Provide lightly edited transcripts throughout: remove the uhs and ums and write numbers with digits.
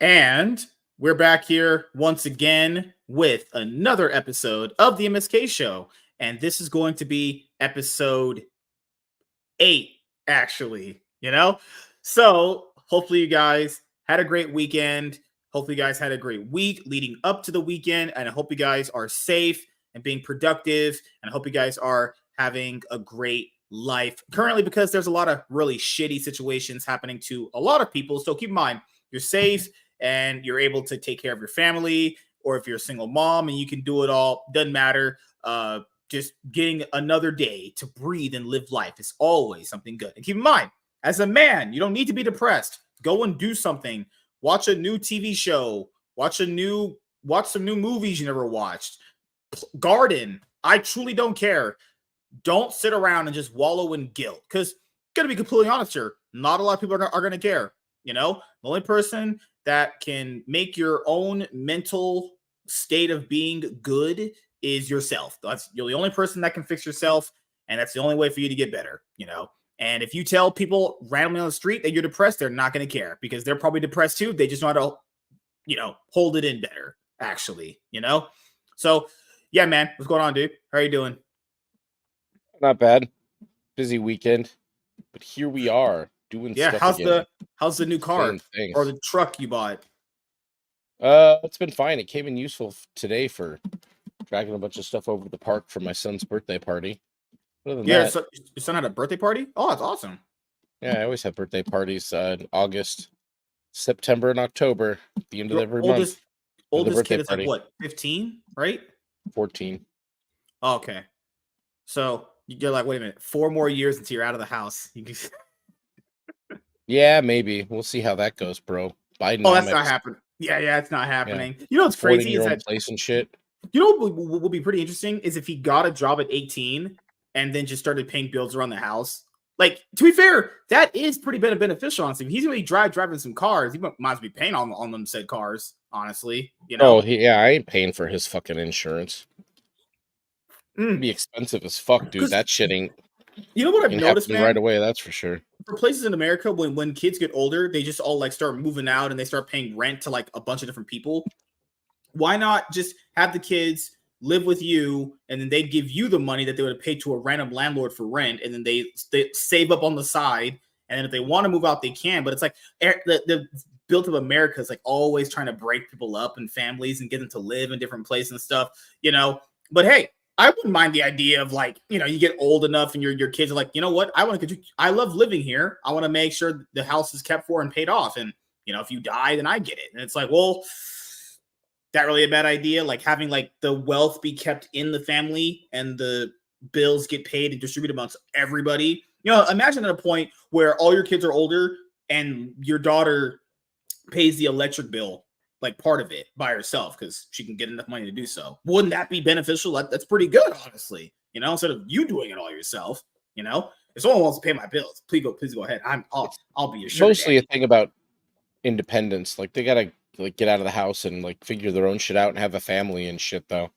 And we're back here once again with another episode of the MSK show. And this is going to be episode 8, actually. So hopefully you guys had a great weekend. Hopefully you guys had a great week leading up to the weekend. And I hope you guys are safe and being productive. And I hope you guys are having a great life currently, because there's a lot of really shitty situations happening to a lot of people. So keep in mind, you're safe and you're able to take care of your family, or if you're a single mom and you can do it all, doesn't matter. Just getting another day to breathe and live life is always something good. And keep in mind, as a man, you don't need to be depressed. Go and do something. Watch a new TV show. Watch some new movies you never watched. Garden. I truly don't care. Don't sit around and just wallow in guilt. Because, gotta be completely honest here, not a lot of people are going to care. The only person that can make your own mental state of being good is yourself. You're the only person that can fix yourself, and that's the only way for you to get better. And if you tell people randomly on the street that you're depressed, they're not going to care, because they're probably depressed too. They just know how to, hold it in better, actually. So yeah, man, what's going on, dude? How are you doing? Not bad. Busy weekend, but here we are doing stuff again. How's the new car or the truck you bought? It's been fine. It came in useful today for dragging a bunch of stuff over to the park for my son's birthday party. Other than that, so your son had a birthday party? Oh, that's awesome. Yeah, I always have birthday parties in August, September, and October, at the end of every month. Oldest kid is like what, 15, right? 14. Oh, okay. So you're like, wait a minute, 4 more years until you're out of the house. Yeah, maybe. We'll see how that goes, bro. Bidenomics. Oh, that's not happening. Yeah, it's not happening. Yeah. What's crazy is that place and shit. What will be pretty interesting is if he got a job at 18 and then just started paying bills around the house. Like, to be fair, that is pretty beneficial, honestly. If he's going to be driving some cars, he might as well be paying on them said cars, honestly. Oh, yeah, I ain't paying for his fucking insurance. It'd be expensive as fuck, dude. That shit ain't. You know what I've noticed, man? Right away, that's for sure. For places in America, when kids get older, they just all like start moving out and they start paying rent to like a bunch of different people. Why not just have the kids live with you, and then they'd give you the money that they would have paid to a random landlord for rent, and then they save up on the side, and then if they want to move out, they can. But it's like the built of America is like always trying to break people up and families and get them to live in different places and stuff, But hey, I wouldn't mind the idea of like, you get old enough and your kids are like, you know what? I love living here. I want to make sure the house is kept for and paid off. And, if you die, then I get it. And it's like, well, that really a bad idea? Like having like the wealth be kept in the family and the bills get paid and distributed amongst everybody. Imagine at a point where all your kids are older and your daughter pays the electric bill, like part of it by herself, because she can get enough money to do so. Wouldn't that be beneficial? That's pretty good, honestly. Instead of you doing it all yourself. If someone wants to pay my bills, please go ahead. I'll be your sugar mostly daddy. A thing about independence. Like they gotta like get out of the house and like figure their own shit out and have a family and shit though.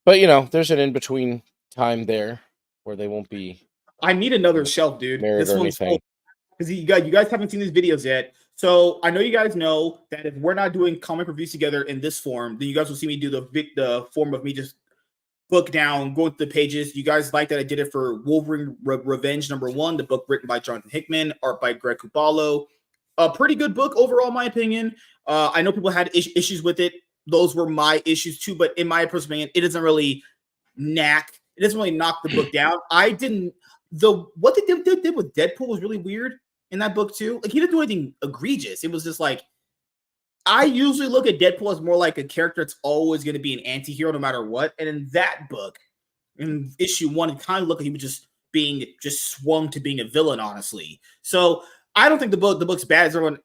But there's an in between time there where they won't be. I need another shelf, dude. This one's full. Because you guys haven't seen these videos yet. So I know you guys know that if we're not doing comic reviews together in this form, then you guys will see me do the form of me just book down, go through the pages. You guys like that I did it for Wolverine Revenge #1, the book written by Jonathan Hickman, art by Greg Kupalo. A pretty good book overall, in my opinion. I know people had issues with it. Those were my issues too, but in my personal opinion, it doesn't really knock the book down. What they did with Deadpool was really weird in that book too. Like he didn't do anything egregious. It was just like, I usually look at Deadpool as more like a character that's always going to be an anti-hero no matter what. And in that book, in issue 1, it kind of looked like he was just swung to being a villain, honestly. So I don't think the book's bad as everyone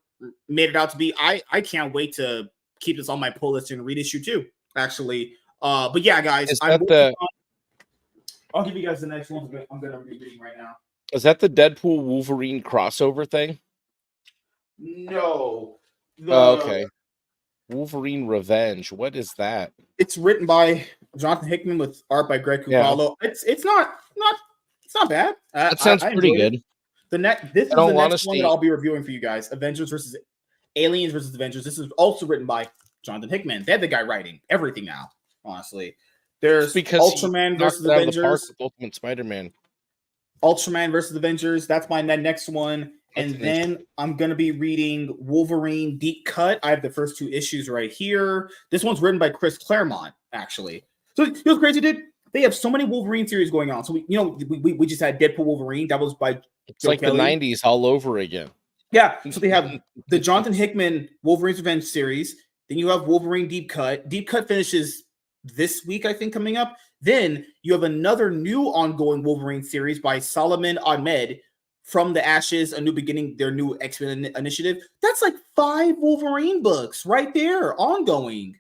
made it out to be. I can't wait to keep this on my pull list and read issue 2, actually. But yeah, guys, I'll give you guys the next one. I'm going to be reading right now. Is that the Deadpool Wolverine crossover thing? No. Okay. Wolverine Revenge. What is that? It's written by Jonathan Hickman with art by Greg Kupalo. Yeah. It's not bad. That sounds pretty good. This is the next one that I'll be reviewing for you guys. Avengers versus Aliens versus Avengers. This is also written by Jonathan Hickman. They're the guy writing everything now, honestly. It's There's because he Ultraman knocked versus it out of the park Avengers. with Ultimate Spider-Man. Ultraman versus Avengers. That's my next one. That's And then I'm going to be reading Wolverine Deep Cut. I have the first 2 issues right here. This one's written by Chris Claremont, actually. So you know what's crazy, dude? They have so many Wolverine series going on. So we just had Deadpool Wolverine. That was by It's Joe like Kelly. the 90s all over again. Yeah. So they have the Jonathan Hickman Wolverine's Revenge series. Then you have Wolverine Deep Cut. Deep Cut finishes this week, I think, coming up. Then you have another new ongoing Wolverine series by Solomon Ahmed, From the Ashes, A New Beginning, their new X-Men initiative. That's like 5 Wolverine books right there, ongoing.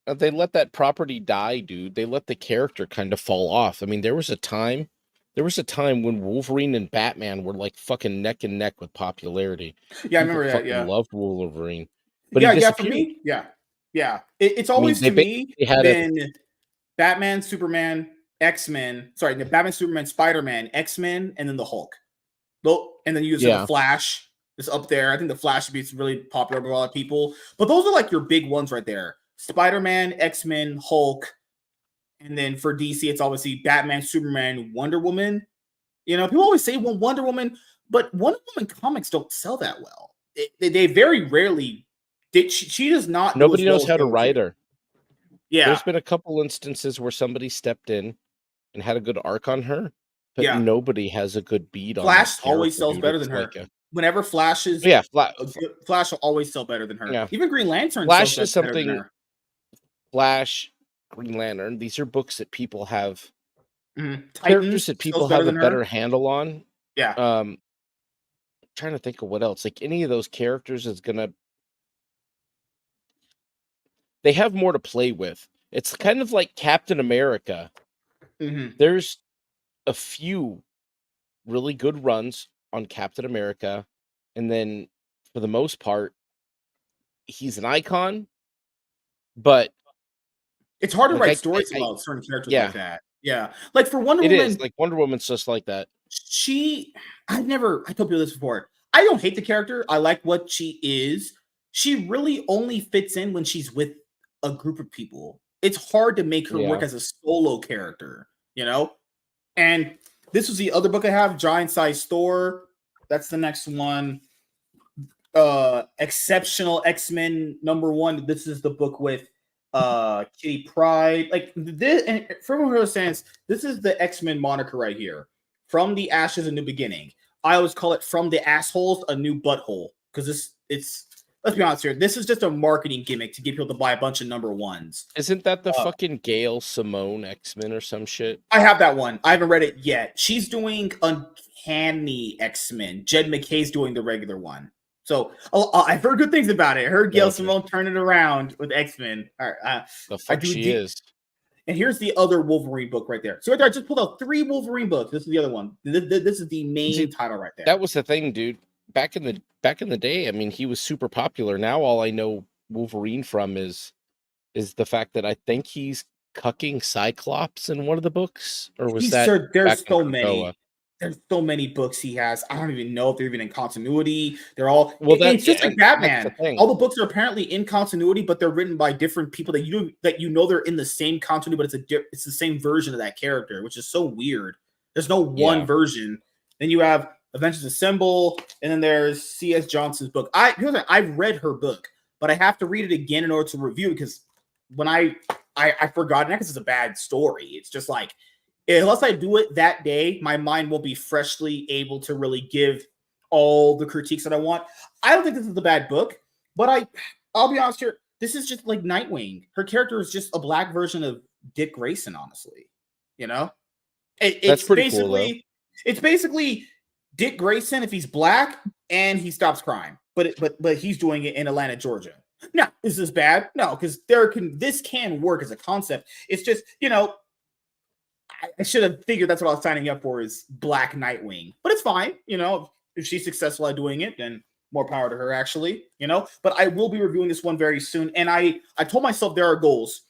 They let that property die, dude. They let the character kind of fall off. I mean, there was a time when Wolverine and Batman were like fucking neck and neck with popularity. Yeah, I People remember that. fucking Yeah, loved Wolverine, but yeah, he yeah. For disappeared. me, yeah. It's I mean, always they to me basically had been Batman, Superman, X-Men. Sorry, the Batman, Superman, Spider-Man, X-Men, and then the Hulk. And then you said the Flash is up there. I think the Flash should be really popular with a lot of people. But those are like your big ones right there. Spider-Man, X-Men, Hulk. And then for DC, it's obviously Batman, Superman, Wonder Woman. You know, people always say Wonder Woman, but Wonder Woman comics don't sell that well. They very rarely did. She does not. Nobody knows how to write her. Yeah, there's been a couple instances where somebody stepped in and had a good arc on her, but nobody has a good beat on Flash that always sells better than her. Whenever Flash is, Flash will always sell better than her. Yeah. Even Green Lantern Flash sells is better something. Than her. Flash, Green Lantern. These are books that people have. Characters Titans that people have a better handle on. Yeah. Trying to think of what else. Like any of those characters is gonna. They have more to play with. It's kind of like Captain America. Mm-hmm. There's a few really good runs on Captain America, and then for the most part, he's an icon. But it's hard to write stories about certain characters like that. Yeah, like for Wonder Woman, it is like Wonder Woman's just like that. I told people this before. I don't hate the character. I like what she is. She really only fits in when she's with a group of people. It's hard to make her work as a solo character, you know? And this was the other book I have, Giant Size Thor. That's the next one. Exceptional X-Men #1. This is the book with Kitty Pryde. Like this, and for everyone who understands, this is the X-Men moniker right here. From the Ashes, A New Beginning. I always call it From the Assholes, A New Butthole. Because it's let's be honest here, this is just a marketing gimmick to get people to buy a bunch of #1s. Isn't that the fucking Gail Simone X-Men or some shit? I have that one. I haven't read it yet. She's doing Uncanny X-Men. Jed McKay's doing the regular one. So I've heard good things about it. I heard Gail Simone turn it around with X-Men. All right, the fuck she is. And here's the other Wolverine book right there. So right there, I just pulled out 3 Wolverine books. This is the other one. This is the main title right there. That was the thing, dude. Back in the day, I mean, he was super popular. Now all I know Wolverine from is the fact that I think he's cucking Cyclops in one of the books, or was that? There's so many. There's so many books he has. I don't even know if they're even in continuity. They're all it's just like Batman. All the books are apparently in continuity, but they're written by different people that you know they're in the same continuity, but it's the same version of that character, which is so weird. There's no one version. Then you have Avengers Assemble, and then there's C.S. Johnson's book. I've read her book, but I have to read it again in order to review it because when I forgot it because it's a bad story. It's just like unless I do it that day, my mind won't be freshly able to really give all the critiques that I want. I don't think this is a bad book, but I'll be honest here. This is just like Nightwing. Her character is just a black version of Dick Grayson, honestly. You know? It's pretty basically cool, it's basically Dick Grayson if he's black and he stops crime. But he's doing it in Atlanta, Georgia. Now, is this bad? No, because this can work as a concept. It's just, you know, I should have figured that's what I was signing up for is Black Nightwing. But it's fine, you know. If she's successful at doing it, then more power to her, actually, you know. But I will be reviewing this one very soon. And I told myself there are goals.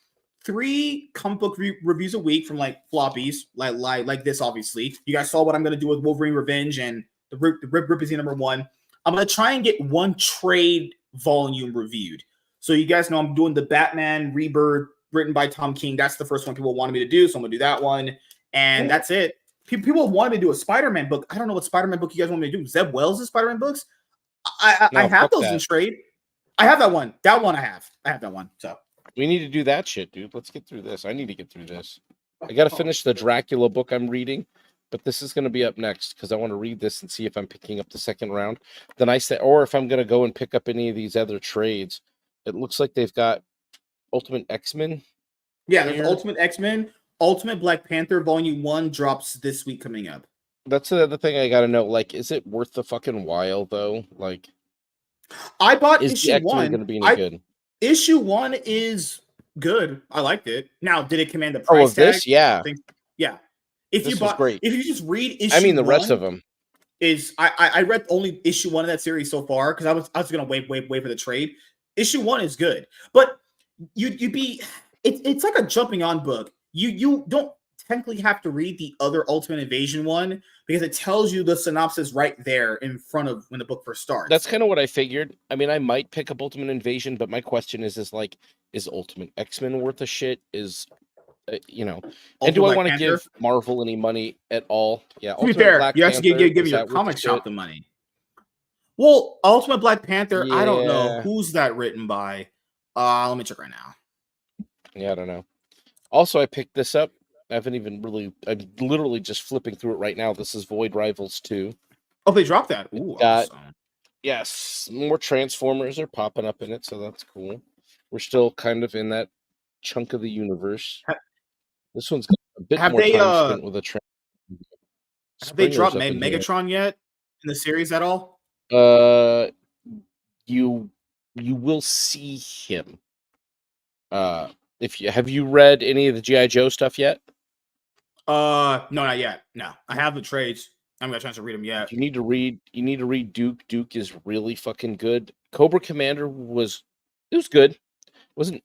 3 comic book reviews a week from like floppies, like this, obviously. You guys saw what I'm going to do with Wolverine Revenge and the Rip is #1. I'm going to try and get 1 trade volume reviewed. So you guys know I'm doing the Batman Rebirth written by Tom King. That's the first one people wanted me to do, so I'm gonna do that one, and that's it. People wanted me to do a Spider-Man book. I don't know what Spider-Man book you guys want me to do. Zeb Wells' Spider-Man books. I No, have fuck those in that. trade. I have that one. That one I have. I have that one. So We need to do that shit, dude. Let's get through this. I need to get through this. I got to finish the Dracula book I'm reading, but this is going to be up next because I want to read this and see if I'm picking up the second round. Then I say, or if I'm going to go and pick up any of these other trades. It looks like they've got Ultimate X-Men. yeah, there's Ultimate X-Men, Ultimate Black Panther Volume 1 drops this week coming up. That's the other thing I got to know. Like, is it worth the fucking while though? Like, I bought is issue the X-Men 1. going to be any good? Issue 1 is good. I liked it. Now, did it command the Oh, price of tag? this? Yeah. Yeah. If This you was bought, great. if you just read issue I mean, the 1, rest of them. is I read only issue 1 of that series so far because I was gonna wait for the trade. Issue 1 is good, but you'd be it's like a jumping on book. You don't technically have to read the other Ultimate Invasion one because it tells you the synopsis right there in front of when the book first starts. That's kind of what I figured. I mean, I might pick up Ultimate Invasion, but my question is like, is Ultimate X-Men worth a shit? Is you know, and do I want to give Marvel any money at all? Yeah, to be fair, you actually give your comic shop the money. Well, Ultimate Black Panther, I don't know who's that written by. Let me check right now. Yeah, I don't know. Also, I picked this up. I haven't even really. I'm literally just flipping through it right now. This is Void Rivals 2. Oh, they dropped that. Ooh, awesome. Yes, more Transformers are popping up in it, so that's cool. We're still kind of in that chunk of the universe. This one's got a bit more time spent with a have they dropped Megatron yet in the series at all? You will see him. If you have you read any of the G.I. Joe stuff yet? No, not yet. No, I have the trades. I haven't got a chance to read them yet. You need to read Duke. Duke is really fucking good. Cobra Commander was good. Wasn't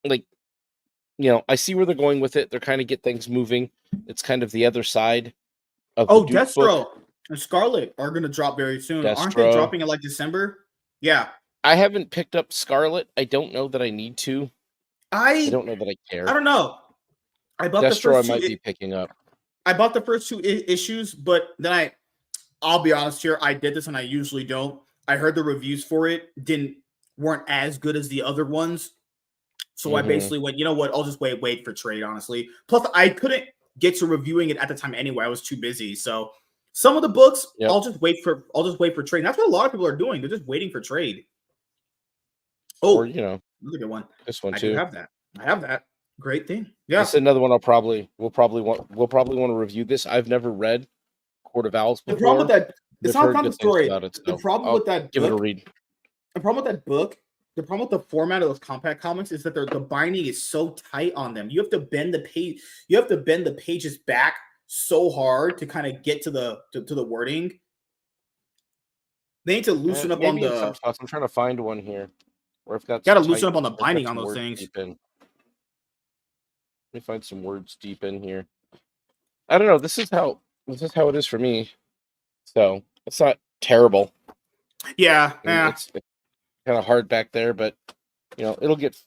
like, you know, I see where they're going with it. They're kind of get things moving. It's kind of the other side of the Duke Destro book. and Scarlet are gonna drop very soon. Destro. Aren't they dropping in like December? Yeah. I haven't picked up Scarlet. I don't know that I need to. I don't know that I care. I don't know. I bought Destro the first I might be picking up. I bought the first 2 issues, but then I'll be honest here, I did this and I usually don't. I heard the reviews for it weren't as good as the other ones. So I basically went, you know what? I'll just wait for trade, honestly. Plus, I couldn't get to reviewing it at the time anyway. I was too busy. So some of the books, I'll just wait for trade. And that's what a lot of people are doing. They're just waiting for trade. Oh, or, you know, look at one. This one I too. do have that. I have that. Great thing. Yeah. This is another one we'll probably want to review this. I've never read Court of Owls before. The problem with that, it's not the story. It, so the problem with that give it a read. The problem with that book, the problem with the format of those compact comics is that the binding is so tight on them. You have to bend the page. You have to bend the pages back so hard to kind of get to the wording. They need to loosen up on the. I'm trying to find one here where I've got. Got to loosen up on the binding on those things. Let me find some words deep in here. I don't know. This is how it is for me. So it's not terrible. Yeah. It's kind of hard back there, but you know, it'll get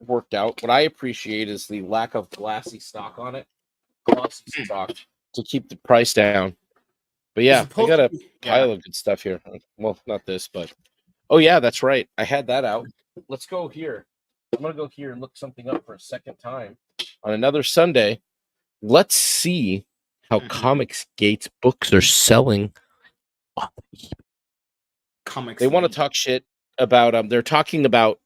worked out. What I appreciate is the lack of glossy stock on it. Glossy stock to keep the price down. But yeah, I got a pile of good stuff here. Well, not this, but oh yeah, that's right. I had that out. Let's go here. I'm gonna go here and look something up for a second time on another Sunday. Let's see how Comics Gate's books are selling. They want to talk shit about they're talking about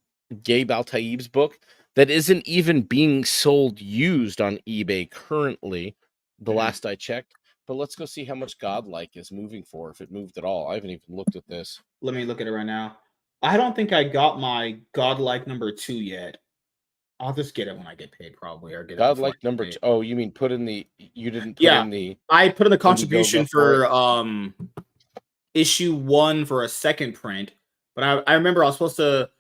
Gabe Al-Taib's book that isn't even being sold used on eBay currently, the last I checked. But let's go see how much Godlike is moving for, if it moved at all. I haven't even looked at this. Let me look at it right now. I don't think I got my Godlike number 2 yet. I'll just get it when I get paid, probably, or get Godlike number 2. Oh, you mean put in the? You didn't put in the? I put in the contribution for issue 1 for a second print, but I remember I was supposed to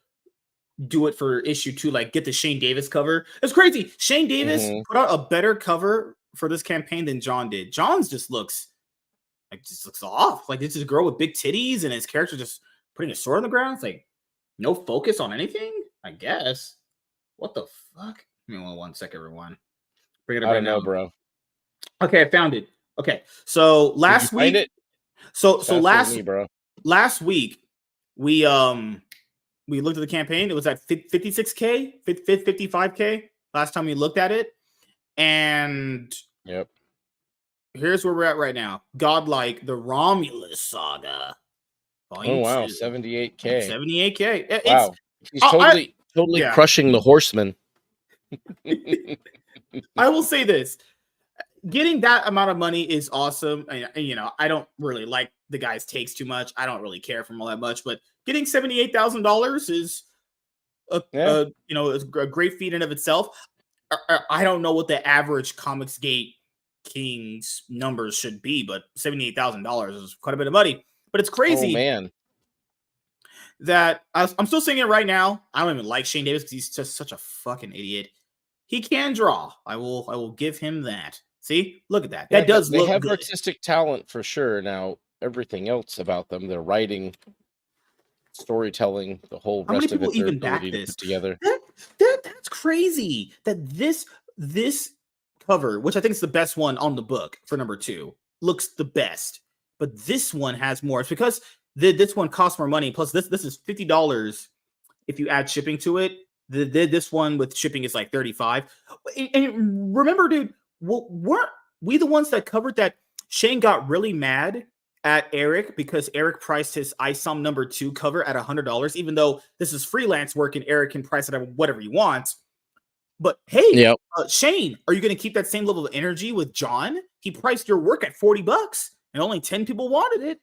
do it for issue 2, like get the Shane Davis cover. It's crazy. Shane Davis put out a better cover for this campaign than John did. John's just looks off. Like it's this girl with big titties and his character just putting a sword on the ground. It's like, No focus on anything? I guess. What the fuck? Give me one second, everyone. Bring it up I right don't now. know, bro. Okay, I found it. Okay, so Did you last find week, it? so It's so faster than last me, bro. last week we looked at the campaign. It was at 56k, 55k. Last time we looked at it, and Yep. here's where we're at right now. Godlike, the Romulus Saga, Oh Volume wow, 2, 78K. 78k. It's Wow. He's I totally yeah. crushing the horseman. I will say this: getting that amount of money is awesome. I don't really like the guy's takes too much. I don't really care for him all that much, but getting $78,000 is Yeah. is a great feat in of itself. I don't know what the average Comics Gate Kings numbers should be, but $78,000 is quite a bit of money. But it's Oh crazy man. that I'm still saying it right now. I don't even like Shane Davis because he's just such a fucking idiot. He can draw. I will give him that. See, look at that. Yeah, That does they look have good. artistic talent for sure. Now, everything else about them, their writing, storytelling, the whole How many rest of people it, their even back ability to this? put together. That's crazy. That this cover, which I think is the best one on the book for number 2, looks the best. But this one has more. It's because this one costs more money. Plus, this is $50 if you add shipping to it. This one with shipping is like 35. And remember, dude, weren't we the ones that covered that? Shane got really mad at Eric because Eric priced his ISOM number 2 cover at $100, even though this is freelance work and Eric can price it at whatever he wants. But hey, Yep. Shane, are you going to keep that same level of energy with John? He priced your work at $40 and only 10 people wanted it.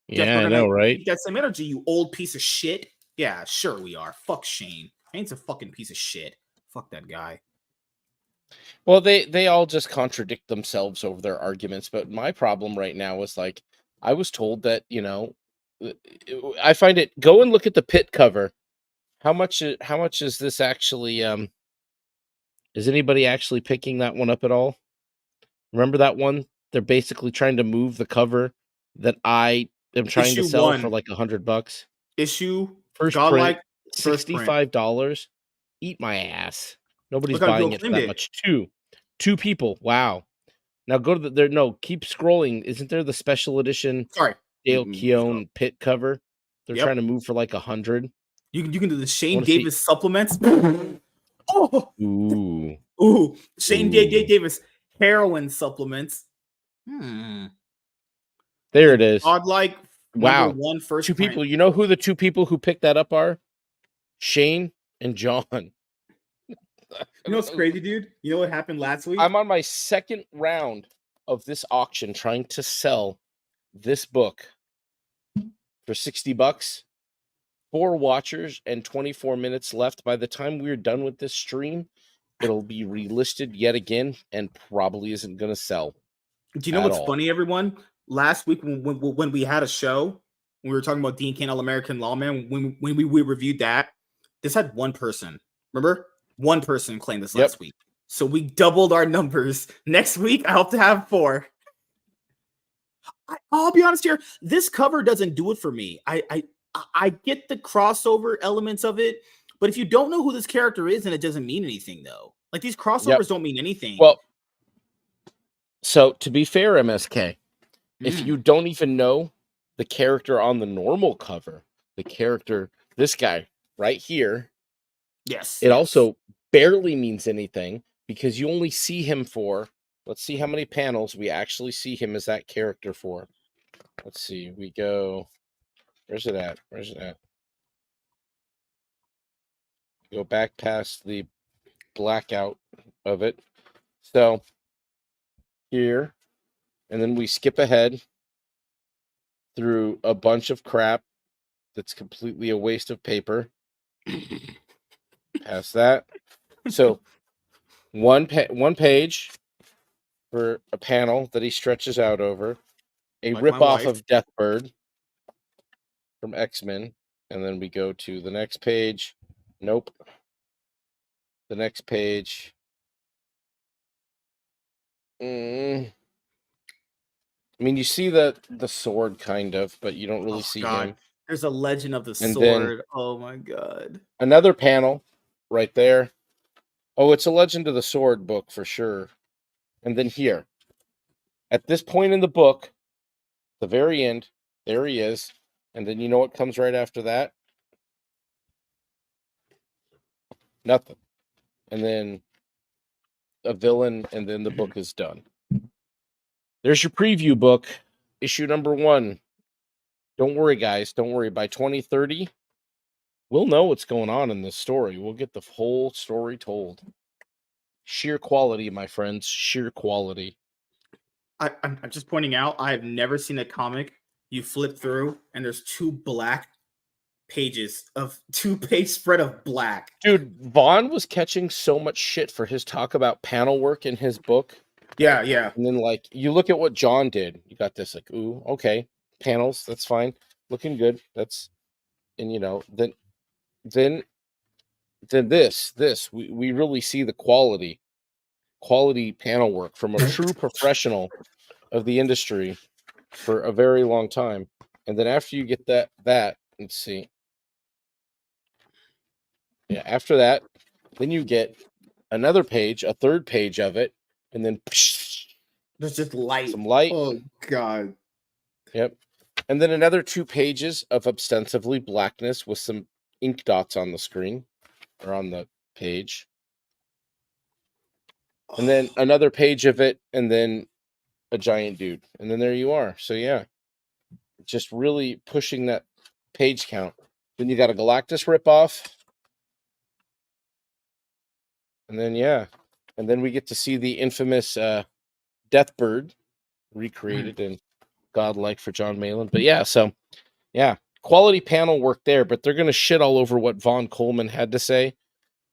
Guess Yeah, we're I gonna know, right? keep that same energy, you old piece of shit. Yeah, sure we are. Fuck Shane. Shane's a fucking piece of shit. Fuck that guy. Well, they all just contradict themselves over their arguments, but my problem right now is like I was told that, I find it go and look at the pit cover. How much is this actually is anybody actually picking that one up at all? Remember that one? They're basically trying to move the cover that I am trying to Issue sell for one. like $100. Issue First print, Godlike first print. $65. Eat my ass. Nobody's Look how Gil buying it for claimed that it. much. Two people. Wow. Now go to the there. No, keep scrolling. Isn't there the special edition Sorry. Dale So, Keown pit cover? They're trying yep. to move for like 100. You can do the I Shane want to see. Davis supplements. Oh, Ooh, ooh, Shane ooh. Davis heroin supplements. Hmm. There The it is. Godlike number Wow. 1 Two first print. people. You know who the two people who picked that up are? Shane and John. I You know don't what's know. crazy, dude? You know what happened last week? I'm on my second round of this auction trying to sell this book for $60. 4 watchers and 24 minutes left. By the time we're done with this stream, it'll be relisted yet again and probably isn't going to sell Do you know at what's all. funny, everyone? Last week when we had a show, we were talking about Dean Cain, All American Lawman. When we reviewed that, this had one person. Remember, one person claimed this Yep. last week. So we doubled our numbers. Next week, I hope to have 4. I'll be honest here. This cover doesn't do it for me. I get the crossover elements of it, but if you don't know who this character is, then it doesn't mean anything, though. Like these Yep. crossovers don't mean anything. Well, so to be fair, MSK, if you don't even know the character on the normal cover, the character, this guy right here, Yes. it also barely means anything because you only see him for, let's see how many panels we actually see him as that character for. Let's see, we go, where's it at? Where's it at? Go back past the blackout of it. So here, and then we skip ahead through a bunch of crap that's completely a waste of paper. Past that. So one page for a panel that he stretches out over, a Like my ripoff wife. of Deathbird from X-Men, and then we go to the next page. Nope. The next page. I mean, you see the sword kind of, but you don't really Oh see God. him. There's a Legend of the And then Sword. Oh my god. another panel right there. Oh, it's a Legend of the Sword book for sure. And then here, at this point in the book, the very end, there he is. And then you know what comes right after that? Nothing. And then a villain, and then the book is done. There's your preview book, issue number 1. Don't worry, guys. Don't worry. By 2030, we'll know what's going on in this story. We'll get the whole story told. Sheer quality, my friends. Sheer quality. I'm just pointing out, I have never seen a comic you flip through and there's 2 black pages of 2-page spread of black. Dude, Vaughn was catching so much shit for his talk about panel work in his book. Yeah, yeah. And then, like, you look at what John did. You got this, like, ooh, okay, panels, that's fine, looking good. That's, and you know, then this, we really see the quality panel work from a true professional of the industry for a very long time. And then after you get that, let's see. Yeah, after that, then you get another page, a third page of it, and then There's just light. some light. Oh god. Yep. And then another 2 pages of ostensibly blackness with some ink dots on the screen or on the page. And then another page of it, and then a giant dude. And then there you are. So yeah, just really pushing that page count. Then you got a Galactus ripoff. And then yeah. And then we get to see the infamous Deathbird recreated and godlike for John Malin. But yeah, so yeah, quality panel work there, but they're gonna shit all over what Von Coleman had to say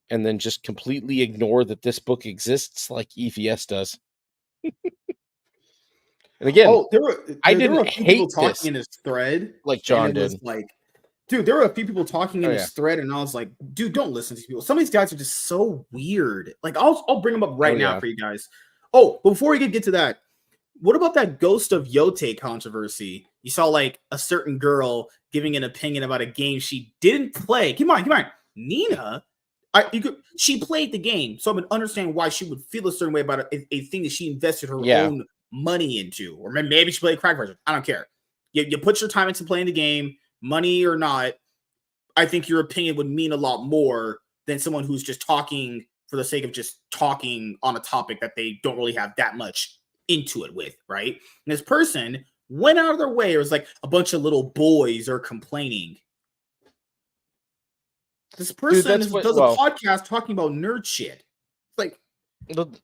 and then just completely ignore that this book exists like EVS does. And again, there were I there were didn't a few people hate talking this in his thread, like and John it was did. like, dude, there were a few people talking in Oh, his yeah. thread, and I was like, dude, don't listen to these people. Some of these guys are just so weird. Like, I'll bring them up right Oh, now yeah. for you guys. Oh, before we get to that, what about that Ghost of Yote controversy? You saw like a certain girl giving an opinion about a game she didn't play. Come on, Nina. She played the game, so I would understand why she would feel a certain way about a thing that she invested her Yeah. own money into, or maybe she played crack version. I don't care. You put your time into playing the game, money or not. I think your opinion would mean a lot more than someone who's just talking for the sake of just talking on a topic that they don't really have that much into it with, right? And this person went out of their way. It was like a bunch of little boys are complaining. This person does a podcast talking about nerd shit. Like,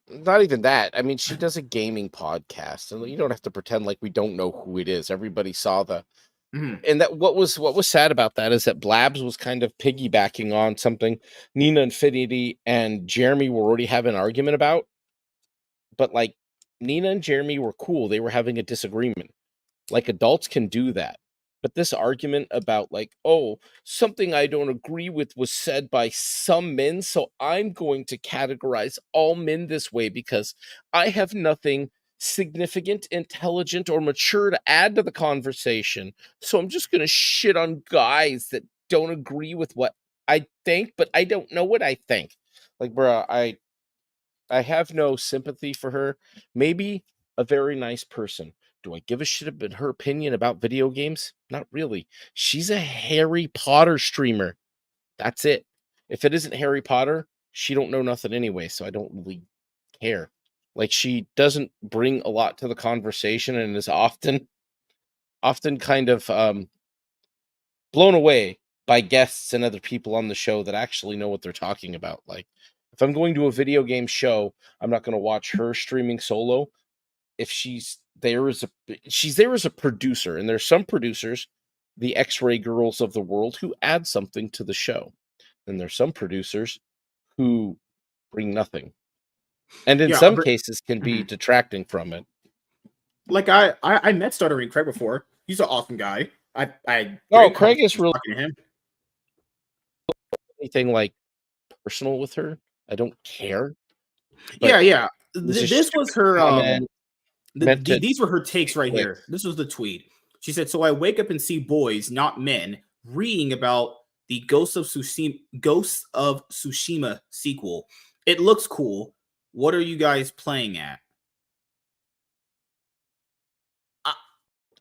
not even that. I mean, she does a gaming podcast, and you don't have to pretend like we don't know who it is. Everybody saw the. And that what was sad about that is that Blabs was kind of piggybacking on something Nina Infinity and Jeremy were already having an argument about. But like Nina and Jeremy were cool. They were having a disagreement. Like adults can do that. But this argument about like, oh, something I don't agree with was said by some men, so I'm going to categorize all men this way because I have nothing significant, intelligent, or mature to add to the conversation. So I'm just going to shit on guys that don't agree with what I think, but I don't know what I think. Like, bro, I have no sympathy for her. Maybe a very nice person. Do I give a shit about her opinion about video games? Not really. She's a Harry Potter streamer. That's it. If it isn't Harry Potter, she don't know nothing anyway, so I don't really care. Like she doesn't bring a lot to the conversation and is often kind of blown away by guests and other people on the show that actually know what they're talking about. Like if I'm going to a video game show, I'm not going to watch her streaming solo. If she's there as a producer, and there's some producers, the X-Ray girls of the world, who add something to the show. And there's some producers who bring nothing. And in some cases can be detracting from it. Like I met Stuttering Craig before. He's an awesome guy. Craig is really talking to him. Anything like personal with her, I don't care. This was her these were her takes right here. This was the tweet. She said, "So I wake up and see boys, not men, reading about the Ghosts of Tsushima sequel. It looks cool. What are you guys playing at?" Uh,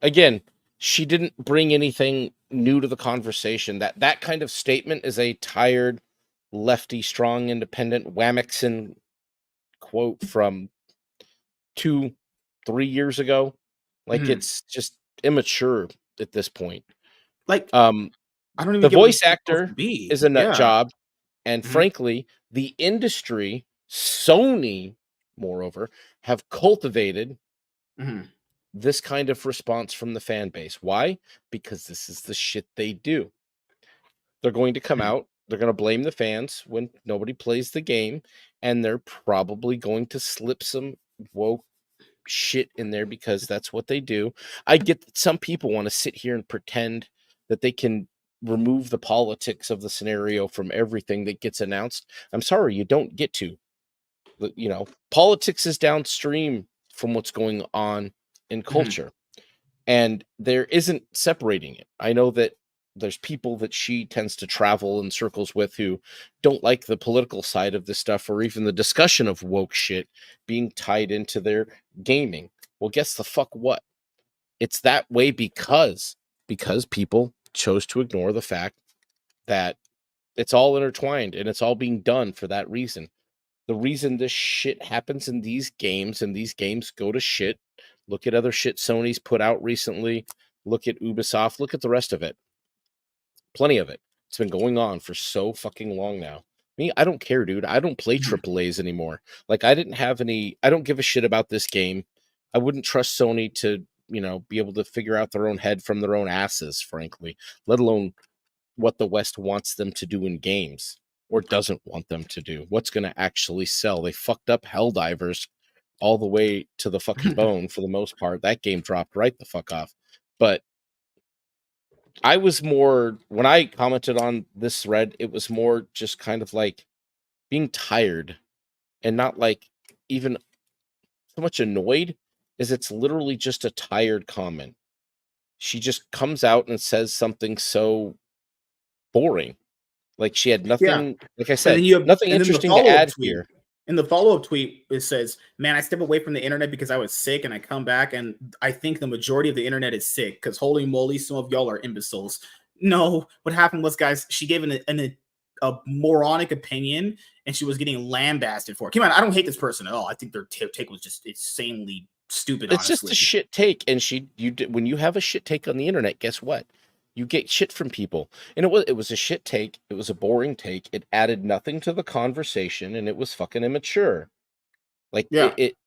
Again, she didn't bring anything new to the conversation. That kind of statement is a tired, lefty, strong, independent Wamixon quote from 2, 3 years ago. Like, mhm. it's just immature at this point. Like, Um, I don't even the get what voice it's supposed to actor be. is a nut Yeah. job, and Mhm, frankly, the industry, Sony, moreover, have cultivated mhm, this kind of response from the fan base. Why? Because this is the shit they do. They're going to come mhm, out, they're going to blame the fans when nobody plays the game, and they're probably going to slip some woke shit in there because that's what they do. I get that some people want to sit here and pretend that they can remove the politics of the scenario from everything that gets announced. I'm sorry, you don't get to. Politics is downstream from what's going on in mhm, culture, and there isn't separating it. I know that there's people that she tends to travel in circles with who don't like the political side of this stuff or even the discussion of woke shit being tied into their gaming. Well, guess the fuck what? It's that way because people chose to ignore the fact that it's all intertwined and it's all being done for that reason. The reason this shit happens in these games and these games go to shit. Look at other shit Sony's put out recently. Look at Ubisoft. Look at the rest of it. Plenty of it. It's been going on for so fucking long now. Me, I don't care, dude. I don't play mhm, triple A's anymore. Like, I don't give a shit about this game. I wouldn't trust Sony to, be able to figure out their own head from their own asses, frankly, let alone what the West wants them to do in games or doesn't want them to do. What's going to actually sell? They fucked up Helldivers all the way to the fucking mhm, bone for the most part. That game dropped right the fuck off. But I was more, when I commented on this thread, it was more just kind of like being tired and not like even so much annoyed as it's literally just a tired comment. She just comes out and says something so boring. Like, she had yeah. nothing, like I said, nothing And then the interesting to follow-up add tweet. here. In the follow-up tweet, it says, "Man, I step away from the internet because I was sick, and I come back, and I think the majority of the internet is sick. Because holy moly, some of y'all are imbeciles." No, what happened was, guys, she gave a moronic opinion, and she was getting lambasted for it. Come on, I don't hate this person at all. I think their take was just insanely stupid, It's just a honestly. shit take, and when you have a shit take on the internet, guess what? You get shit from people, and it was a shit take. It was a boring take. It added nothing to the conversation, and it was fucking immature. Like, Yeah. it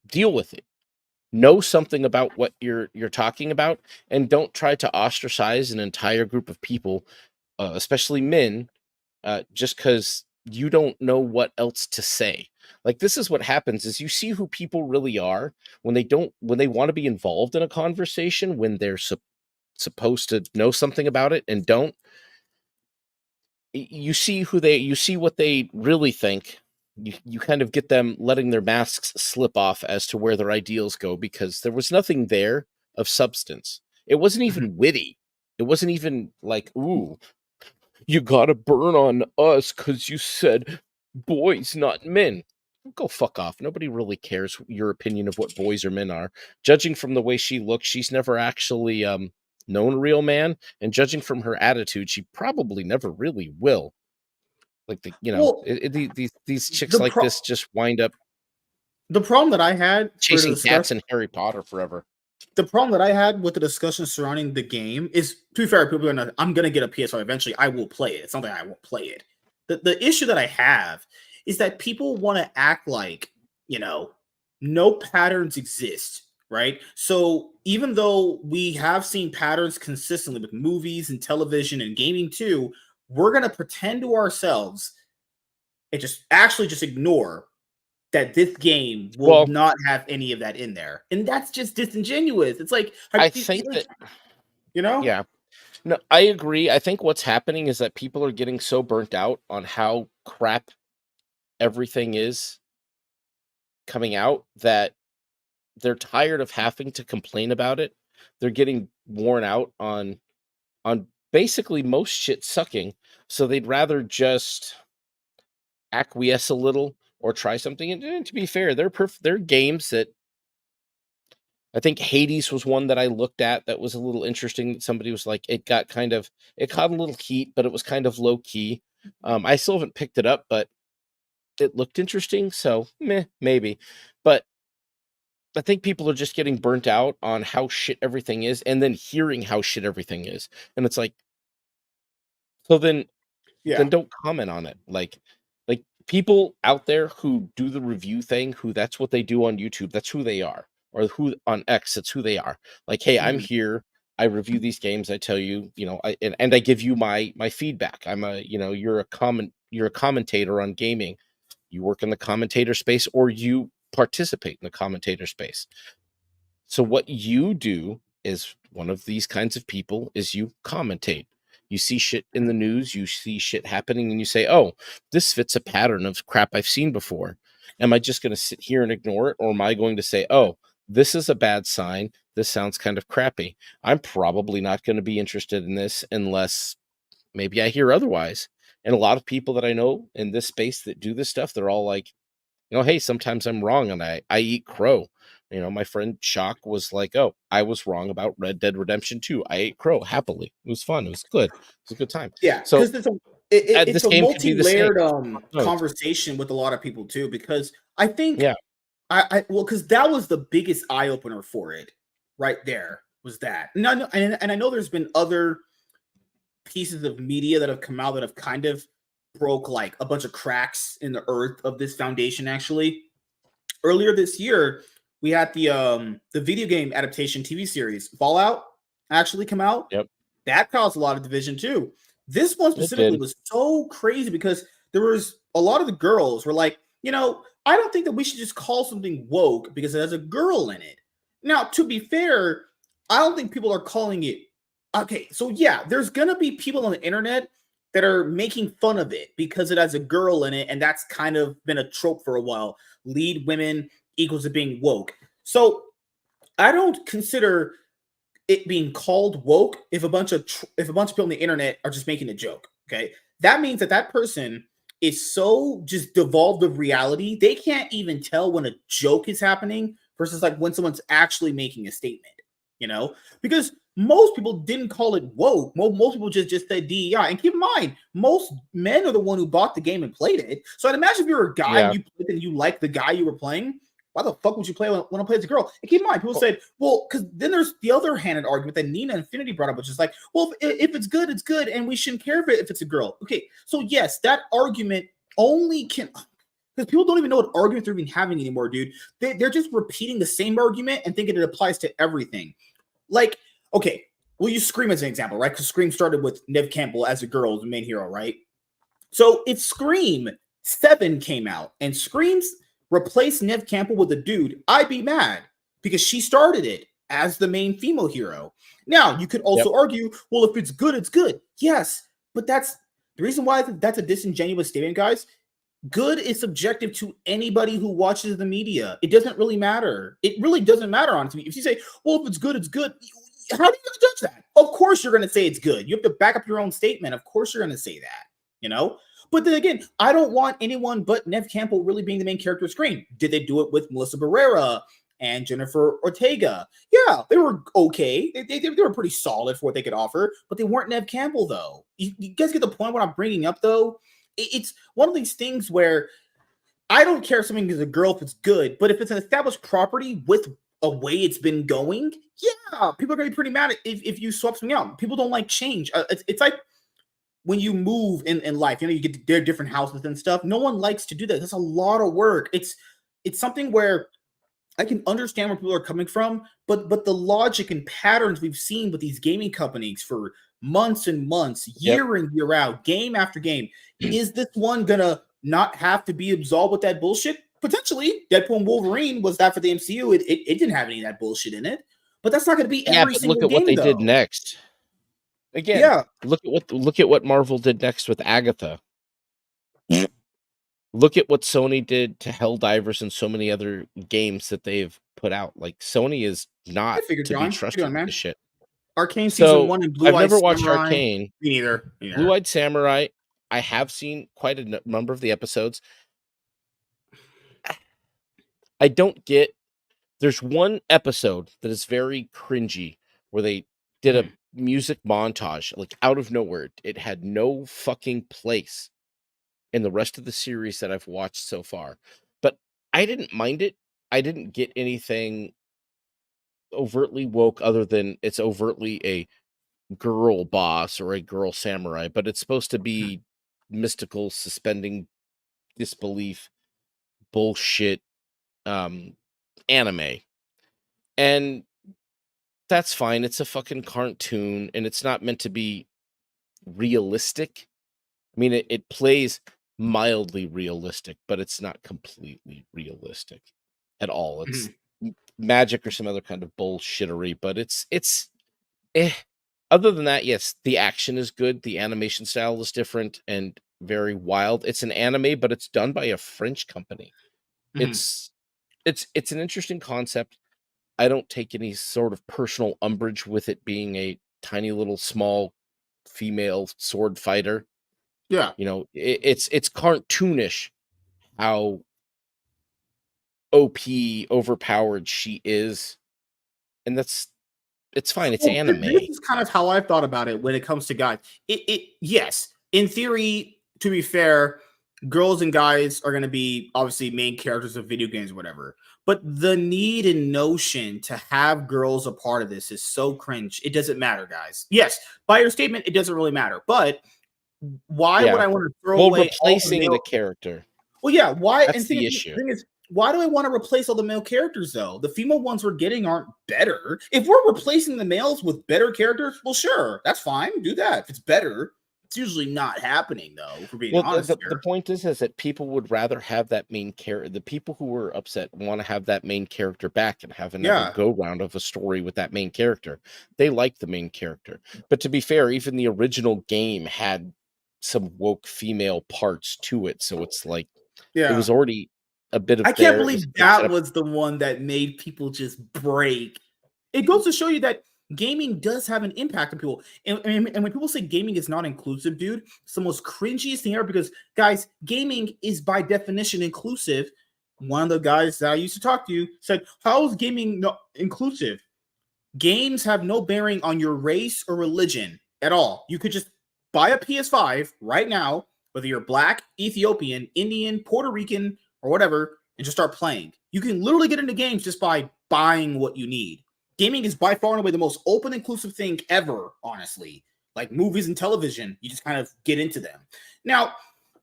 deal with it. Know something about what you're talking about, and don't try to ostracize an entire group of people, especially men, just because you don't know what else to say. Like, this is what happens: is you see who people really are when they want to be involved in a conversation, when they're supposed to know something about it and don't. You see what they really think. You kind of get them letting their masks slip off as to where their ideals go, because there was nothing there of substance. It wasn't Mhm. even witty. It wasn't even like, ooh, you gotta burn on us because you said boys, not men. Go fuck off. Nobody really cares your opinion of what boys or men are. Judging from the way she looks, she's never actually known a real man, and judging from her attitude, she probably never really will. Like, Well, these chicks the like pro this just wind up the problem that I had for the chasing cats discussion in Harry Potter forever. the problem that I had with the discussion surrounding the game is, to be fair, people are gonna I'm gonna get a PS5 eventually. I will play it. It's not that I won't play it. The issue that I have is that people want to act like, you know, no patterns exist, right? So even though we have seen patterns consistently with movies and television and gaming too, we're gonna pretend to ourselves and just ignore that this game will Well, not have any of that in there, and that's just disingenuous. It's like, I think like, that, you know? yeah, no, I agree. I think what's happening is that people are getting so burnt out on how crap everything is coming out that they're tired of having to complain about it. They're getting worn out on basically most shit sucking. So they'd rather just acquiesce a little or try something. And to be fair, they're games that I think Hades was one that I looked at that was a little interesting. That somebody was like, it caught a little heat, but it was kind of low key. I still haven't picked it up, but it looked interesting. So maybe. But I think people are just getting burnt out on how shit everything is and then hearing how shit everything is. And it's like, so then Yeah. don't comment on it. Like people out there who do the review thing, who that's what they do on YouTube, that's who they are. Or who on X, that's who they are. Like, hey, I'm Mhm. here. I review these games. I tell you, and I give you my feedback. You're a commentator on gaming. You work in the commentator space or you participate in the commentator space. So what you do is one of these kinds of people is you commentate. You see shit in the news, you see shit happening, and you say, oh, this fits a pattern of crap I've seen before. Am I just going to sit here and ignore it? Or am I going to say, oh, this is a bad sign. This sounds kind of crappy. I'm probably not going to be interested in this unless maybe I hear otherwise. And a lot of people that I know in this space that do this stuff, they're all like, hey, sometimes I'm wrong and I eat crow. My friend Shock was like, oh, I was wrong about Red Dead Redemption 2. I ate crow happily. It was fun. It was good. It was a good time. Yeah, So because it's this a game could be the same. multi-layered No, conversation with a lot of people too. Because I think yeah, well, because that was the biggest eye opener for it, right there was that. And I know there's been other pieces of media that have come out that have kind of broke like a bunch of cracks in the earth of this foundation. Actually, earlier this year, we had the video game adaptation TV series Fallout actually come out. yep, That caused a lot of division too. This one it specifically did. was so crazy because there was a lot of the girls were like, I don't think that we should just call something woke because it has a girl in it. Now, to be fair, I don't think people are calling it. Okay, so yeah, there's gonna be people on the internet that are making fun of it because it has a girl in it, and that's kind of been a trope for a while. Lead women equals to being woke. So I don't consider it being called woke if a bunch of people on the internet are just making a joke. Okay, that means that that person is so just devolved of reality they can't even tell when a joke is happening versus like when someone's actually making a statement. Because most people didn't call it woke. Most people just said DEI. And keep in mind, most men are the one who bought the game and played it. So I'd imagine if you're a guy and Yeah. you played and you like the guy you were playing, why the fuck would you play when I play as a girl? And keep in mind, people Well, said, well, because then there's the other handed argument that Nina Infinity brought up, which is like, well, if it's good, it's good, and we shouldn't care if it's a girl. Okay, so yes, that argument only can because people don't even know what arguments they're even having anymore, dude. They're just repeating the same argument and thinking it applies to everything. Like, okay, we'll use Scream as an example, right? Because Scream started with Nev Campbell as a girl, as the main hero, right? So if Scream 7 came out and Screams replaced Nev Campbell with a dude, I'd be mad because she started it as the main female hero. Now, you could yep. also argue, well, if it's good, it's good. Yes, but that's the reason why that's a disingenuous statement, guys. Good is subjective to anybody who watches the media. It doesn't really matter. It really doesn't matter, honestly. If you say, well, if it's good, it's good. How do you judge that? Of course, you're going to say it's good. You have to back up your own statement. Of course, you're going to say that, you know? But then again, I don't want anyone but Nev Campbell really being the main character of Scream. Did they do it with Melissa Barrera and Jennifer Ortega? Yeah, they were okay. They were pretty solid for what they could offer, but they weren't Nev Campbell, though. You guys get the point what I'm bringing up, though? It's one of these things where I don't care if something is a girl if it's good, but if it's an established property with a way it's been going, yeah, people are going to be pretty mad if you swap something out. People don't like change. It's like when you move in life, you get their different houses and stuff. No one likes to do that. That's a lot of work. It's something where I can understand where people are coming from, but the logic and patterns we've seen with these gaming companies for months and months, Yep. year in, year out, game after game, is this one gonna not have to be absolved with that bullshit? Potentially. Deadpool and Wolverine was that for the MCU. It didn't have any of that bullshit in it. But that's not gonna be Yeah, every but look single at what game they did though. next. Again, Yeah. look at what Marvel did next with Agatha. Look at what Sony did to Helldivers and so many other games that they've put out. Like Sony is I not figured, to be John. How you trusted doing, with man? this shit. Arcane season So 1 and Blue I've Eye never watched Samurai. Arcane. Me neither. Me Blue neither. Eyed Samurai, I have seen quite a number of the episodes. I don't get. There's one episode that is very cringy where they did a Mhm. music montage, like out of nowhere. It had no fucking place in the rest of the series that I've watched so far. But I didn't mind it. I didn't get anything overtly woke other than it's overtly a girl boss or a girl samurai, but it's supposed to Mhm. be mystical, suspending disbelief bullshit anime. And that's fine. It's a fucking cartoon and it's not meant to be realistic. I mean, it plays mildly realistic, but it's not completely realistic at all. It's Mhm. magic or some other kind of bullshittery, but it's eh. Other than that, yes, the action is good. The animation style is different and very wild. It's an anime, but it's done by a French company. Mhm. It's it's an interesting concept. I don't take any sort of personal umbrage with it being a tiny little small female sword fighter. Yeah. You know, it's cartoonish how OP overpowered she is, and that's it's fine. It's Well, this anime. is kind of how I've thought about it when it comes to guys. Yes, in theory, to be fair, girls and guys are going to be obviously main characters of video games, or whatever. But the need and notion to have girls a part of this is so cringe. It doesn't matter, guys. Yes, by your statement, it doesn't really matter. But why would Yeah. I want to throw Well, away all the replacing the male? character. Well, yeah. Why? And That's the issue. thing is, why do I want to replace all the male characters though? The female ones we're getting aren't better. If we're replacing the males with better characters, well, sure, that's fine. Do that if it's better. It's usually not happening though. If we're being Well, honest the here. point is that people would rather have that main character. The people who were upset want to have that main character back and have another Yeah. go round of a story with that main character. They like the main character. But to be fair, even the original game had some woke female parts to it. So it's like it Yeah. was already a bit I of can't there. It was believe being set that up. was the one that made people just break. It goes to show you that gaming does have an impact on people. And when people say gaming is not inclusive, dude, it's the most cringiest thing ever because, guys, gaming is by definition inclusive. One of the guys that I used to talk to said, how is gaming not inclusive? Games have no bearing on your race or religion at all. You could just buy a PS5 right now, whether you're black, Ethiopian, Indian, Puerto Rican, or whatever, and just start playing. You can literally get into games just by buying what you need. Gaming is by far and away the most open, inclusive thing ever, honestly. Like movies and television, you just kind of get into them. Now,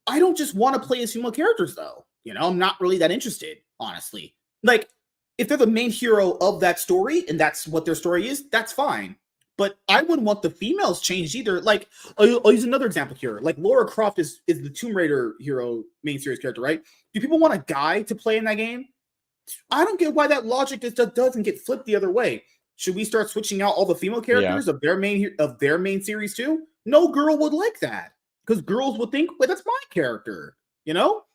I don't just want to play as female characters, though. I'm not really that interested, honestly. Like, if they're the main hero of that story and that's what their story is, that's fine. But I wouldn't want the females changed either. Like, I'll use another example here. Like, Laura Croft is the Tomb Raider hero main series character, right? Do people want a guy to play in that game? I don't get why that logic just doesn't get flipped the other way. Should we start switching out all the female Yeah. characters of their main series too? No girl would like that because girls would think, "Wait, that's my character," you know.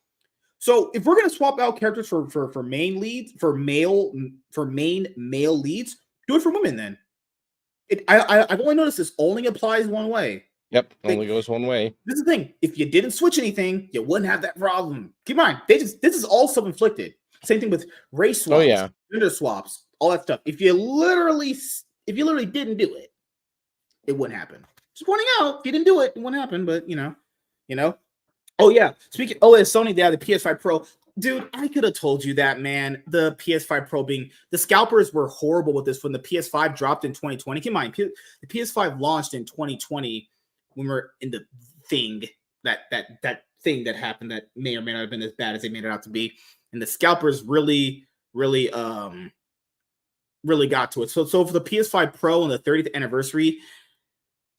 So if we're gonna swap out characters for main leads for main male leads, do it for women then. I've only noticed this only applies one way. Yep. Like, Only goes one way. this is the thing. If you didn't switch anything, you wouldn't have that problem. Keep in mind, this is all self-inflicted. Same thing with race Oh swaps, yeah. gender swaps, all that stuff. If you literally didn't do it, it wouldn't happen. Just pointing out, if you didn't do it, it wouldn't happen. But you know. Oh yeah. Speaking. Oh, it's Sony. They have the PS5 Pro. Dude, I could have told you that, man. The PS5 Pro being the scalpers were horrible with this when the PS5 dropped in 2020. Keep in mind, the PS5 launched in 2020 when we're in the thing that thing that happened that may or may not have been as bad as they made it out to be, and the scalpers really got to it. So for the PS5 Pro and the 30th anniversary,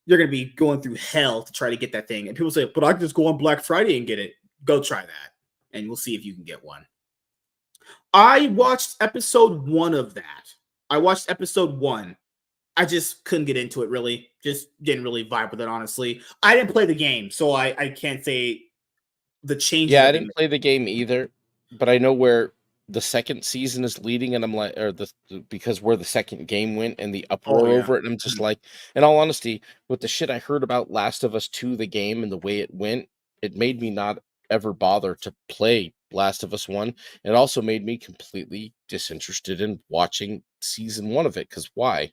you're going to be going through hell to try to get that thing. And people say, but I can just go on Black Friday and get it. Go try that. And we'll see if you can get one. I watched episode 1 of that. I watched episode 1. I just couldn't get into it really. Just didn't really vibe with it, honestly. I didn't play the game, so I can't say the changes Yeah, that I they didn't made. play the game either, but I know where the second season is leading, and I'm like, or because where the second game went and the Oh uproar yeah. over it, and I'm just Mhm. like, in all honesty, with the shit I heard about Last of Us 2, the game, and the way it went, it made me not ever bother to play Last of Us 1. It also made me completely disinterested in watching season 1 of it, because why?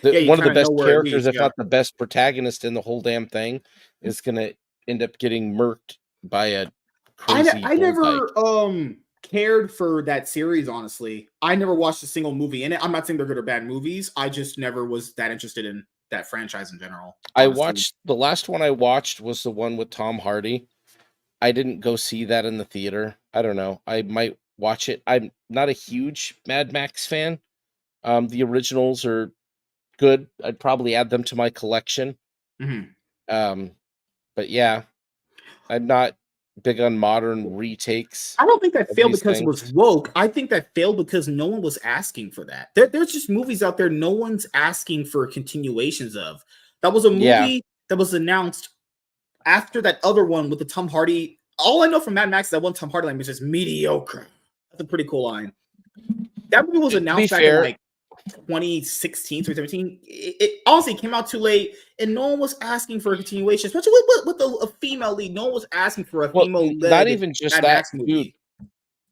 Yeah, you One of the kind of know best where it characters, leads. if Yeah. not the best protagonist in the whole damn thing, is gonna end up getting murked by a crazy I bull dyke. never cared for that series, honestly. I never watched a single movie in it. I'm not saying they're good or bad movies. I just never was that interested in that franchise in general, I honestly. watched the last one I watched was the one with Tom Hardy. I didn't go see that in the theater. I don't know. I might watch it. I'm not a huge Mad Max fan. The originals are good. I'd probably add them to my collection. Mhm. Um, but yeah, I'm not big on modern retakes I don't think that of failed these because it things. was woke. I think that failed because no one was asking for that. There's just movies out there no one's asking for continuations of. That was a Yeah. movie that was announced after that other one with the Tom Hardy. All I know from Mad Max is that one Tom Hardy line was just mediocre. That's a pretty cool line. That movie was To be announced back in fair, like 2016, 2017. It honestly came out too late, and no one was asking for a continuation, especially with a female lead. No one was asking for a well, female not led even just Mad that, Max dude. movie.